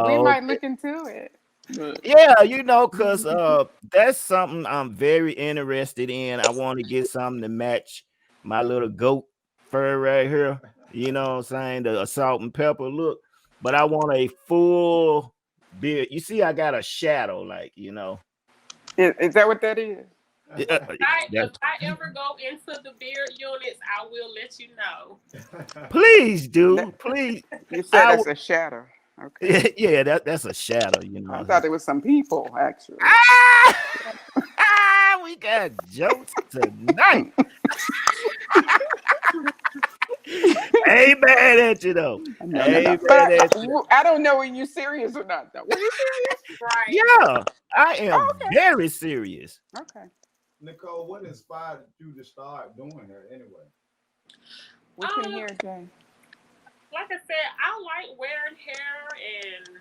We might look into it. Yeah, because that's something I'm very interested in. I want to get something to match my little goat fur right here. You know what I'm saying? The salt and pepper look. But I want a full beard. You see, I got a shadow, like, you know. Is that what that is? If I ever go into the beard units, I will let you know. Please do. Please. You said that's a shadow. Okay. Yeah, that's a shadow, you know. I thought it was some people, actually. We got jokes tonight. Ain't mad at you though. No. I don't know when you're serious or not, though. Were you serious? Right. Yeah, I am very serious. Okay. Nicole, what inspired you to start doing her anyway? We can hear, Jay. Like I said, I like wearing hair, and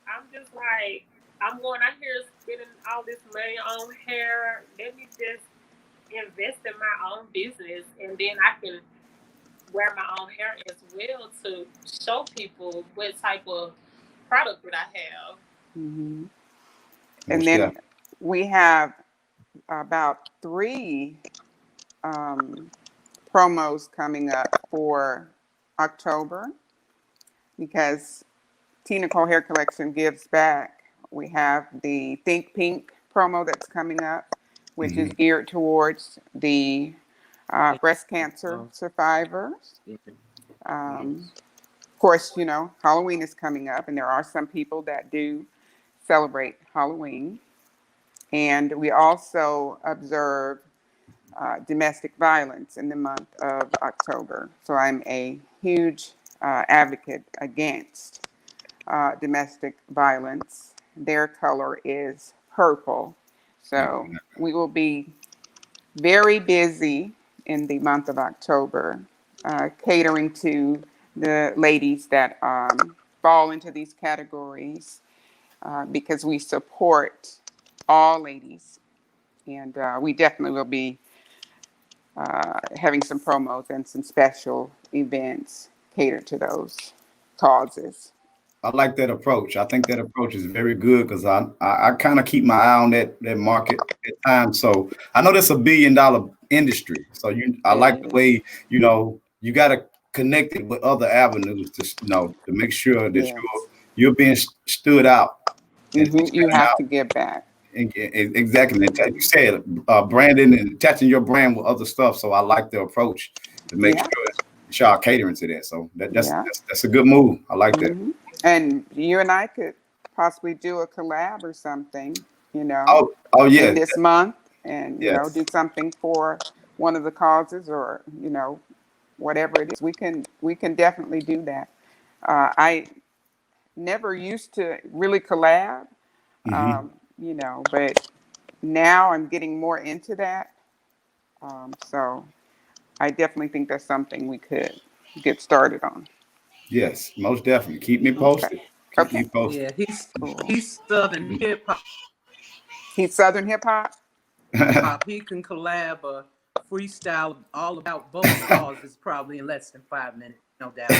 I'm just like, I'm going out here spending all this money on hair. Let me just invest in my own business, and then I can wear my own hair as well to show people what type of product that I have. Mm-hmm. And then we have about 3 promos coming up for October because TNicole Hair Collection gives back. We have the Think Pink promo that's coming up, which is geared towards the breast cancer survivors. Of course, you know, Halloween is coming up, and there are some people that do celebrate Halloween. And we also observe domestic violence in the month of October. So I'm a huge advocate against domestic violence. Their color is purple. So we will be very busy in the month of October, catering to the ladies that fall into these categories because we support all ladies. And we definitely will be having some promos and some special events catered to those causes. I like that approach. I think that approach is very good because I kind of keep my eye on that market at times. So I know that's $1 billion industry. So I like the way, you know, you got to connect it with other avenues to, you know, to make sure that you're being stood out. You have to give back. Exactly. You said branding and attaching your brand with other stuff. So I like the approach to make sure y'all catering to that. So that's a good move. I like that. And you and I could possibly do a collab or something, you know, in this month and, you know, do something for one of the causes or, you know, whatever it is. We can definitely do that. I never used to really collab, you know, but now I'm getting more into that. So I definitely think that's something we could get started on. Yes, most definitely. Keep me posted. Keep me posted. Yeah, he's Southern hip hop. He's Southern hip hop. He can collab a freestyle all about both causes probably in less than 5 minutes. No doubt.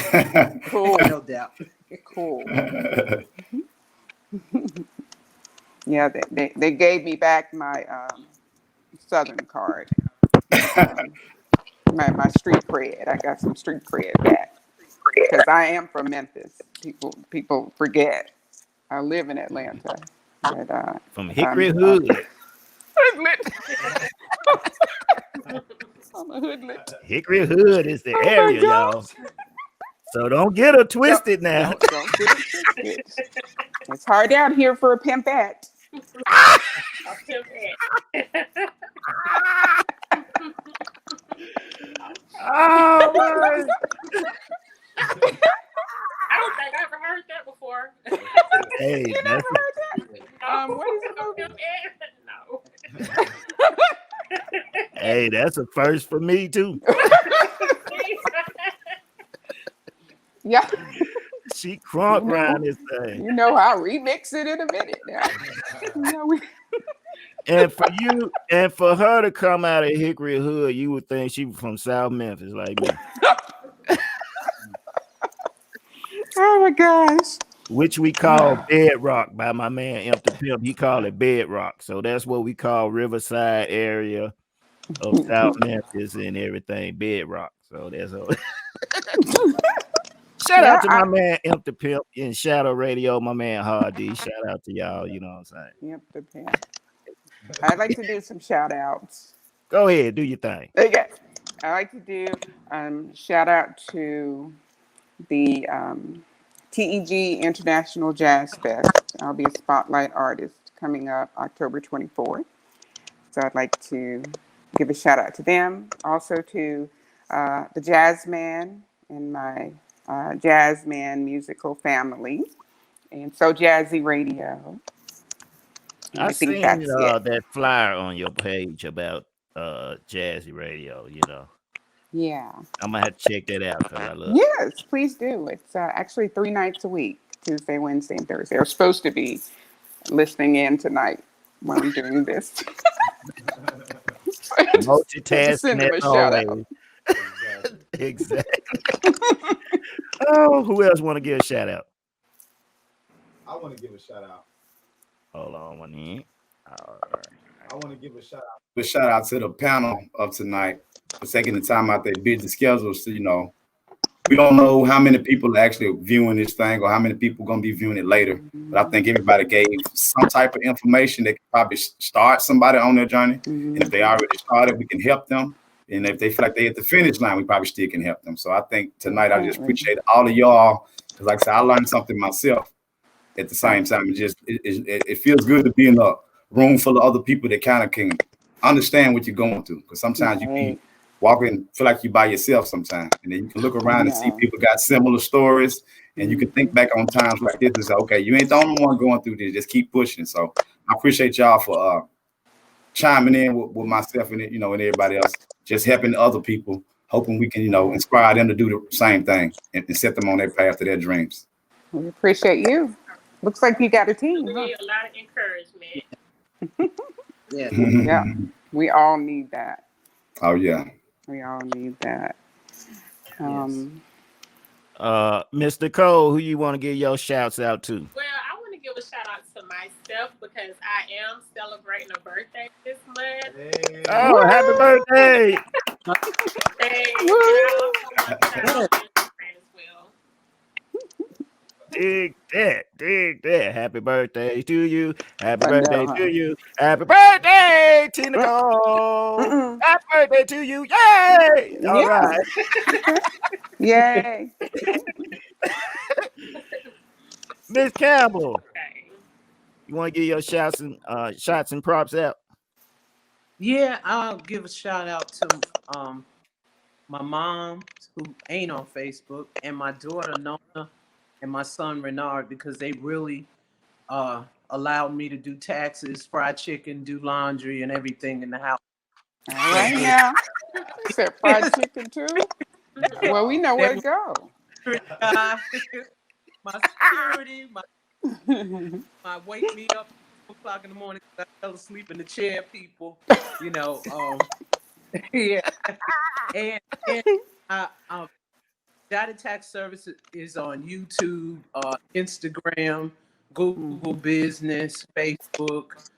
Cool. No doubt. Cool. Yeah, they gave me back my Southern card. My street cred. I got some street cred back. Because I am from Memphis. People forget. I live in Atlanta. But, from Hickory Hood. Hoodlet. I'm a hoodlet. Hickory Hood is the area, y'all. So don't get her twisted now. Don't get it twisted. It's hard out here for a pimpette. Oh my. I don't think I ever heard that before. Hey, you never heard that? What is it? No. Hey, that's a first for me too. Yeah. She crunk around this thing. You know, I'll remix it in a minute now. And for you, and for her to come out of Hickory Hood, you would think she was from South Memphis, like me. Oh my gosh. Which we call bedrock by my man Empty Pimp. He called it bedrock. So that's what we call Riverside area. of South Memphis and everything, bedrock. So there's a shout Yeah, out to my man Empty Pimp in Shadow Radio, my man Hardy. Shout out to y'all, you know what I'm saying? Yep, I'd like to do some shout outs. Go ahead, do your thing. Okay. I like to do shout out to the TEG International Jazz Fest. I'll be a spotlight artist coming up October 24th. So I'd like to give a shout out to them. Also to the Jazz Man and my Jazz Man musical family. And So Jazzy Radio. And I think seen that's it. that flyer on your page about Jazzy Radio, you know. Yeah. I'm gonna have to check that out because I love it. Yes, please do. It's actually 3 nights a week, Tuesday, Wednesday, and Thursday. They're supposed to be listening in tonight when I'm doing this. Multitasking send them as a shout out. always. Exactly. Oh, who else want to give a shout out? I want to give a shout out. Hold on one minute. All right. I want to give a shout out. A shout out to the panel of tonight for taking the time out their busy schedules to, we don't know how many people are actually viewing this thing or how many people are going to be viewing it later. But I think everybody gave some type of information that could probably start somebody on their journey. And if they already started, we can help them. And if they feel like they're at the finish line, we probably still can help them. So I think tonight I just appreciate all of y'all. Because like I said, I learned something myself at the same time. It feels good to be in a room full of other people that kind of can understand what you're going through. Because sometimes you be walking, feel like you're by yourself sometimes. And then you can look around and see people got similar stories. And you can think back on times like this and say, okay, you ain't the only one going through this. Just keep pushing. So I appreciate y'all for chiming in with myself and and everybody else, just helping other people, hoping we can inspire them to do the same thing and set them on their path to their dreams. We appreciate you. Looks like you got a team. We Huh? need a lot of encouragement. Yeah, we all need that. Oh yeah, we all need that. Mr. Cole, who you want to give your shouts out to? Well, I want to give a shout out to myself because I am celebrating a birthday this month. Hey. Oh, happy birthday! Hey, and I also want to shout out to my friend as well. Dig that. Happy birthday to you. Happy birthday to you. Happy birthday, TNicole. Happy birthday to you. Yay! All right. Yay. Miss Campbell, Okay. you want to give your shots and props out? Yeah, I'll give a shout out to my mom, who ain't on Facebook, and my daughter Nona and my son Renard, because they really allowed me to do taxes, fry chicken, do laundry, and everything in the house. All right now. You said fried chicken too? Well, we know where to go. My security, my wake me up at 2 o'clock in the morning because I fell asleep in the chair, people. Yeah. And Jita Tax Service is on YouTube, Instagram, Google Business, Facebook,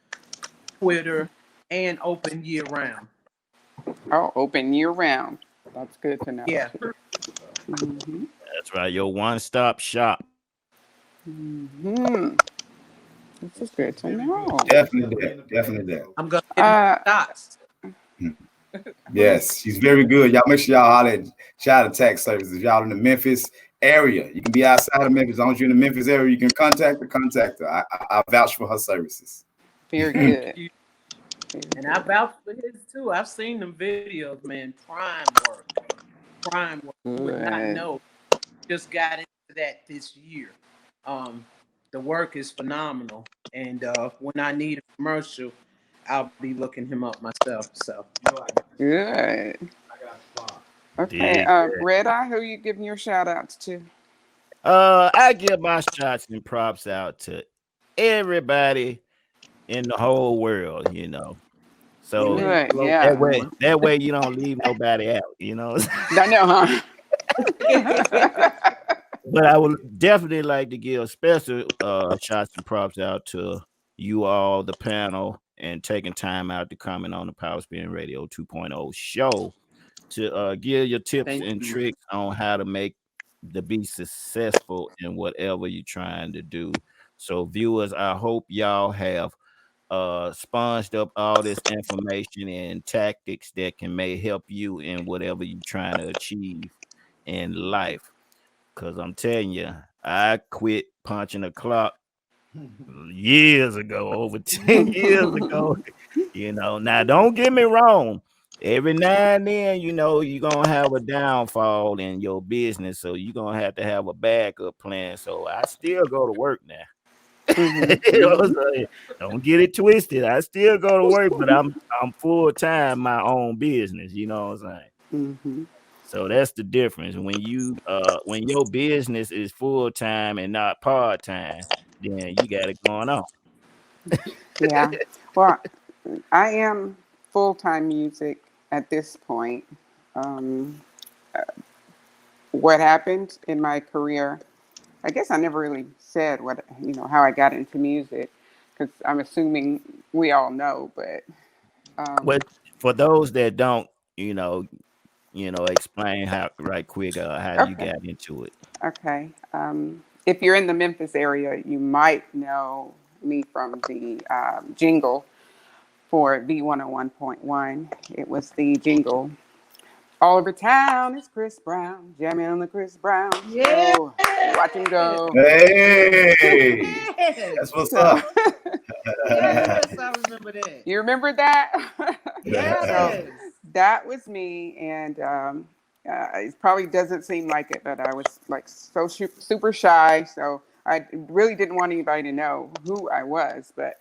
Twitter, and open year round. Oh, open year round. That's good to know. Yeah. That's right, your one-stop shop. This is good to know. Definitely that. I'm gonna get shots. Yes, she's very good. Y'all make sure y'all holler at Jita Tax Services. Y'all in the Memphis area. You can be outside of Memphis. As long as you're in the Memphis area, you can contact her. I vouch for her services. Very good. And I vouch for his too. I've seen them videos, man. Prime work. Would not know. Just got into that this year. The work is phenomenal. And when I need a commercial, I'll be looking him up myself. So Good. Okay. Red Eye, who are you giving your shout outs to? I give my shots and props out to everybody in the whole world, So Good, yeah. that way you don't leave nobody out, I know, huh? But I would definitely like to give special shots and props out to you all, the panel, and taking time out to comment on the Power Spin Radio 2.0 show to give your tips Thank and you. tricks on how to be successful in whatever you're trying to do. So viewers, I hope y'all have sponged up all this information and tactics that may help you in whatever you're trying to achieve in life. Cause I'm telling you, I quit punching a clock years ago, over 10 years ago. Now don't get me wrong. Every now and then, you're gonna have a downfall in your business, so you're gonna have to have a backup plan. So I still go to work now. What I'm saying? Don't get it twisted. I still go to work, but I'm full time my own business. You know what I'm saying? Mm-hmm. So that's the difference. When your business is full time and not part time, then you got it going on. Yeah. Well, I am full-time music at this point. Um, what happened in my career, I guess I never really said how I got into music, because I'm assuming we all know, but Well, um, for those that don't, explain right quick how you okay, got into it. okay. If you're in the Memphis area, you might know me from the jingle for V101.1. It was the jingle. All over town is Chris Brown, jamming on the Chris Brown Yeah. show. Watch him go. Hey, Yes. that's what's So, up. Yes, I remember that. you remember that? So Yes. that was me, and it probably doesn't seem like it, but I was like so super shy, so I really didn't want anybody to know who I was. But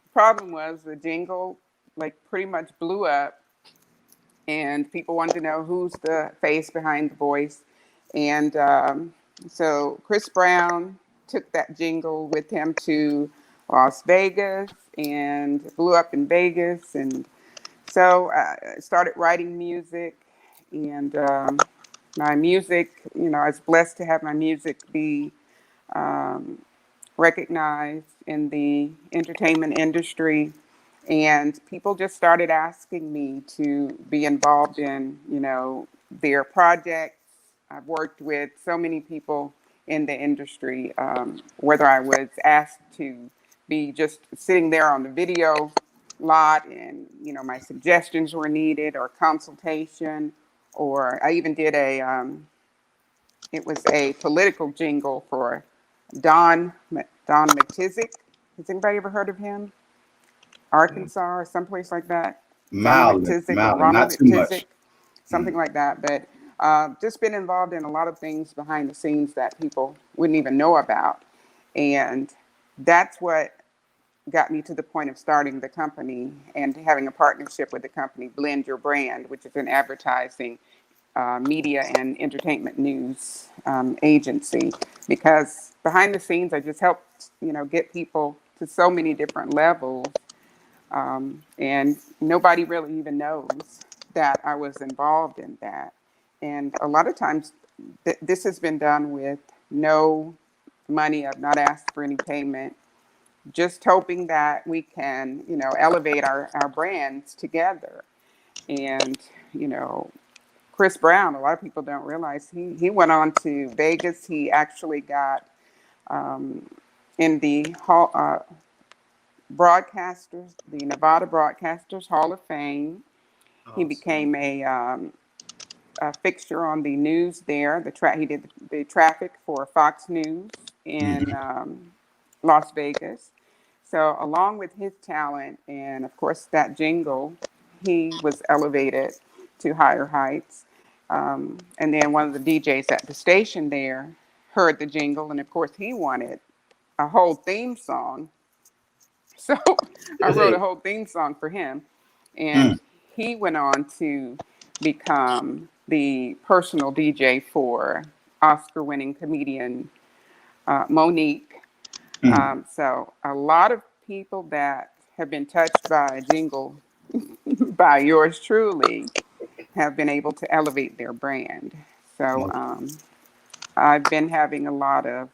the problem was the jingle like pretty much blew up, and people wanted to know who's the face behind the voice. And so Chris Brown took that jingle with him to Las Vegas and blew up in Vegas. And so I started writing music. And my music, I was blessed to have my music be um, recognized in the entertainment industry, and people just started asking me to be involved in their projects. I've worked with so many people in the industry, whether I was asked to be just sitting there on the video lot and my suggestions were needed, or consultation, or I even did it was a political jingle for Don McTizick. Has anybody ever heard of him? Arkansas or someplace like that. Donald McTizick or Mildly, Ronald not too McTizick, much. something like that. But just been involved in a lot of things behind the scenes that people wouldn't even know about. And that's what got me to the point of starting the company and having a partnership with the company, Blend Your Brand, which is an advertising, media, and entertainment news agency. Because behind the scenes, I just helped, get people to so many different levels, and nobody really even knows that I was involved in that. And a lot of times, this has been done with no money. I've not asked for any payment, just hoping that we can, elevate our brands together. And, Chris Brown, a lot of people don't realize he went on to Vegas. He actually got in the the Nevada Broadcasters Hall of Fame. He Awesome. became a fixture on the news there. He did the traffic for Fox News in Las Vegas. So along with his talent and of course that jingle, he was elevated to higher heights. And then one of the DJs at the station there heard the jingle, and of course he wanted a whole theme song. So I wrote a whole theme song for him, and he went on to become the personal DJ for Oscar-winning comedian Monique. So a lot of people that have been touched by a jingle by yours truly have been able to elevate their brand. So I've been having a lot of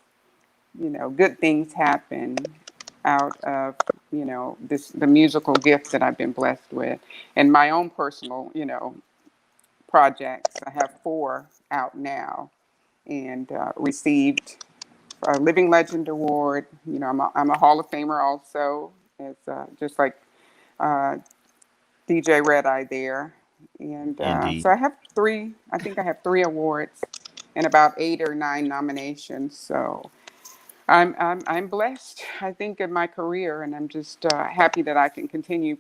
good things happen out of, the musical gift that I've been blessed with, and my own personal, projects. I have 4 out now, and received a Living Legend Award. I'm a Hall of Famer also. It's just like DJ Red Eye there, and Indeed. so I have 3. I think I have 3 awards and about 8 or 9 nominations. So I'm blessed, I think, in my career, and I'm just happy that I can continue,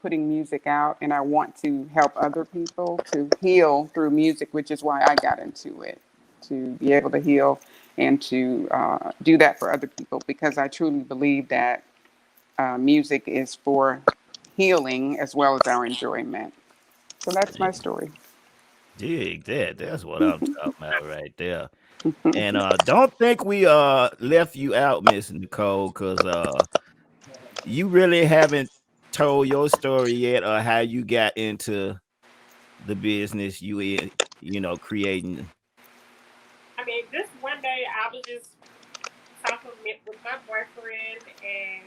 putting music out. And I want to help other people to heal through music, which is why I got into it, to be able to heal and to do that for other people, because I truly believe that music is for healing as well as our enjoyment. So that's my story. Dig that. That's what I'm talking about right there. And don't think we left you out, Miss Nicole, because you really haven't told your story yet, or how you got into the business creating. I mean, just one day I was just talking with my boyfriend, and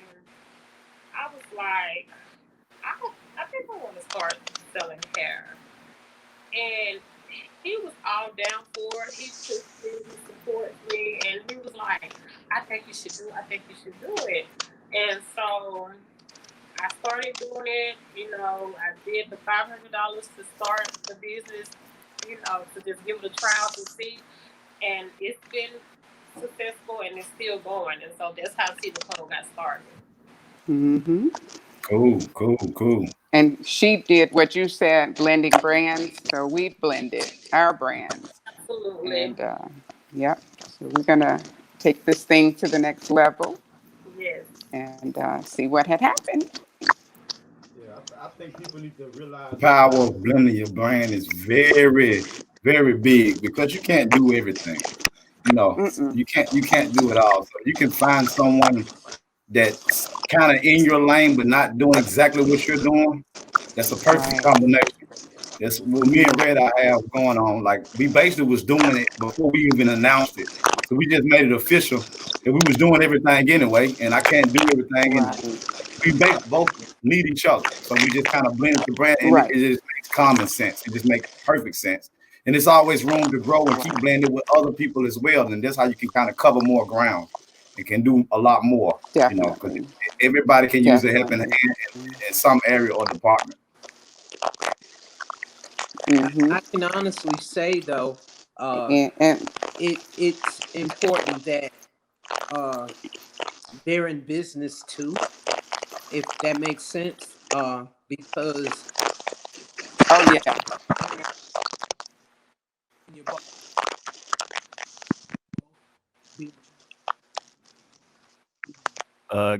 I was like, I think I want to start selling hair. And he was all down for it. He pushed me, he supported me, and he was like, I think you should do it. I think you should do it. And so I started doing it. I did the $500 to start the business, to just give it a trial to see. And it's been successful, and it's still going. And so that's how TNicole got started. Mm-hmm. Cool. And she did what you said, blending brands. So we blended our brands. Absolutely. And yep. So we're gonna take this thing to the next level. Yes. And see what had happened. Yeah, I think people need to realize The power of blending your brand is very, very big, because you can't do everything. Mm-mm. You can't do it all. So you can find someone that's kind of in your lane but not doing exactly what you're doing. That's a perfect Right. combination. That's what me and Red I have going on. Like, we basically was doing it before we even announced it. So we just made it official that we was doing everything anyway, and I can't do everything. And Right. we both need each other. So we just kind of blended the brand, and it Right. just makes common sense. It just makes perfect sense. And there's always room to grow and keep blending with other people as well. And that's how you can kind of cover more ground and can do a lot more, because Definitely. everybody can use a helping Definitely. hand in some area or department. Mm-hmm. I can honestly say though, And it's important that they're in business too, if that makes sense. Because oh yeah. your boss be-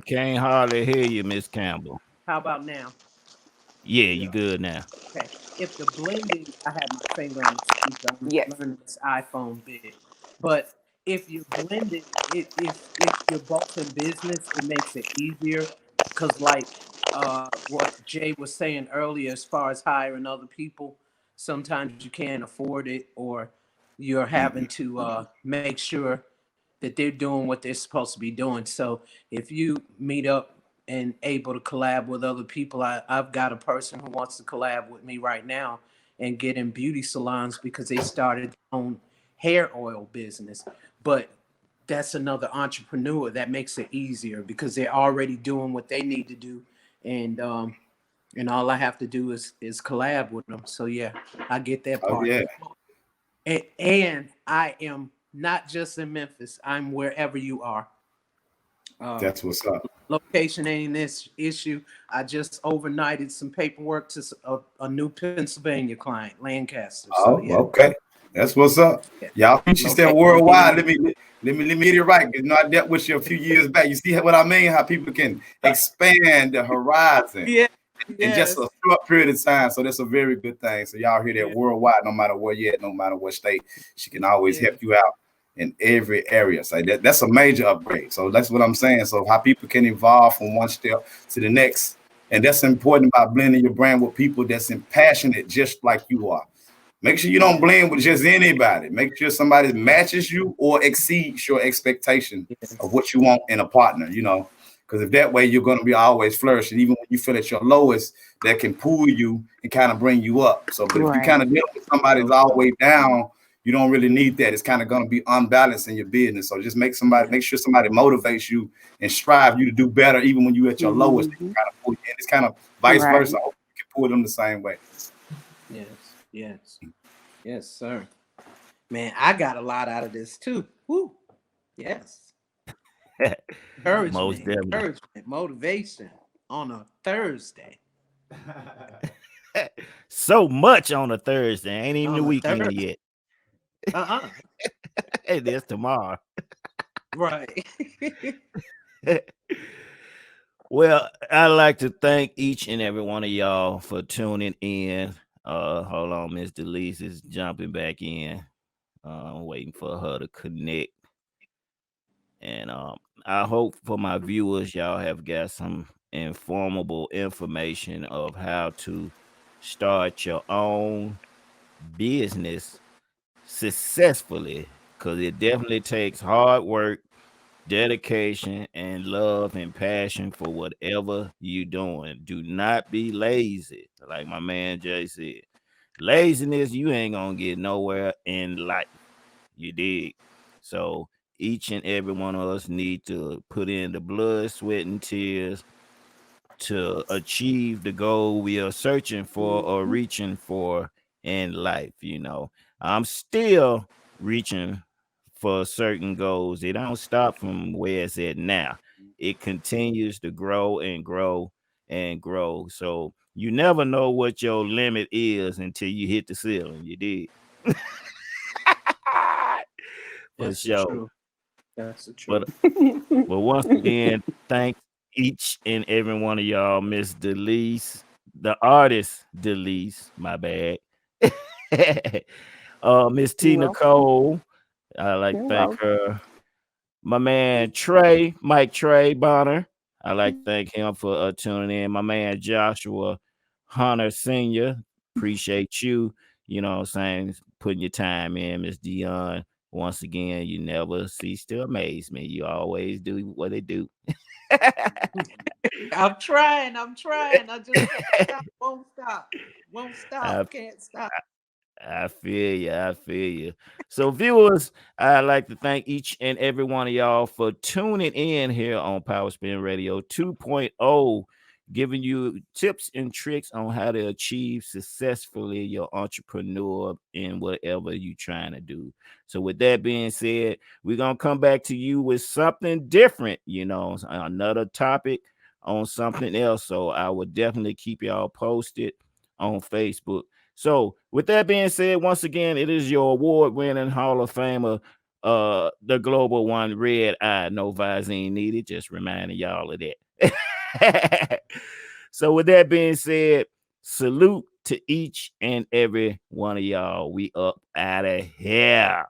Can't hardly hear you, Miss Campbell. how about now? Yeah, you good now. Okay. If the blending, I have my finger on the speaker. I'm Yes. learning this iPhone bit. But if you blend it, if you're both in business, it makes it easier. Because like what Jay was saying earlier, as far as hiring other people, sometimes you can't afford it, or you're having to make sure that they're doing what they're supposed to be doing. So if you meet up and able to collab with other people, I've got a person who wants to collab with me right now and get in beauty salons because they started their own hair oil business. But that's another entrepreneur that makes it easier because they're already doing what they need to do, and all I have to do is collab with them. So yeah, I get that Oh part. yeah, And I am not just in Memphis. I'm wherever you are. that's what's up. Location ain't this issue. I just overnighted some paperwork to a new Pennsylvania client, Lancaster. So Oh, yeah, okay. That's what's up. yeah. Y'all, she said Location worldwide. ain't Let me get it right. You know, I dealt with you a few years back. You see what I mean? How people can expand the horizon yeah, in just yes, a short period of time. So that's a very good thing. So y'all hear that yeah, worldwide, no matter where you're at, no matter what state, she can always yeah. help you out in every area. So that's a major upgrade. So that's what I'm saying. So how people can evolve from one step to the next. And that's important about blending your brand with people that's passionate just like you are. Make sure you don't blend with just anybody. Make sure somebody matches you or exceeds your expectation of what you want in a partner, Because if that way, you're going to be always flourishing. Even when you feel at your lowest, that can pull you and kind of bring you up. So, but if you kind of deal with somebody that's all the way down, you don't really need that. It's kind of going to be unbalanced in your business. So just make sure somebody motivates you and strive you to do better, even when you're at your lowest. They can kind of pull you in. It's kind of vice versa. You can pull them the same way. Yes, sir. Man, I got a lot out of this too. Woo. Yes. Encouragement, motivation on a Thursday. So much on a Thursday. Ain't even the weekend yet. It is tomorrow. Right. Well, I'd like to thank each and every one of y'all for tuning in. Hold on, Miss DeLise is jumping back in. I'm waiting for her to connect. And I hope for my viewers, y'all have got some informative information of how to start your own business successfully, because it definitely takes hard work, dedication, and love and passion for whatever you're doing. Do not be lazy. Like my man Jay said, laziness, you ain't gonna get nowhere in life. You dig? So each and every one of us need to put in the blood, sweat, and tears to achieve the goal we are searching for or reaching for in life. You know, I'm still reaching for certain goals. It don't stop from where it's at now. It continues to grow and grow and grow. So you never know what your limit is until you hit the ceiling. You did. For sure. That's the truth. But once again, thank each and every one of y'all, Miss DeLise, the artist DeLise, my bad. Miss TNicole, I like to thank her. My man Mike Trey Bonner, I like to thank him for tuning in. My man Joshua Hunter Sr., appreciate you. You know what I'm saying? Putting your time in, Miss Dionne. Once again, you never cease to amaze me. You always do what they do. I'm trying. I just won't stop. Can't stop. I feel you. So, viewers, I'd like to thank each and every one of y'all for tuning in here on Power Spin Radio 2.0, giving you tips and tricks on how to achieve successfully your entrepreneur in whatever you're trying to do. So, with that being said, we're going to come back to you with something different, you know, another topic on something else. So, I will definitely keep y'all posted on Facebook. So, with that being said, once again, it is your award-winning Hall of Famer, the global one, Red Eye, no Visine needed. Just reminding y'all of that. So, with that being said, salute to each and every one of y'all. We up out of here.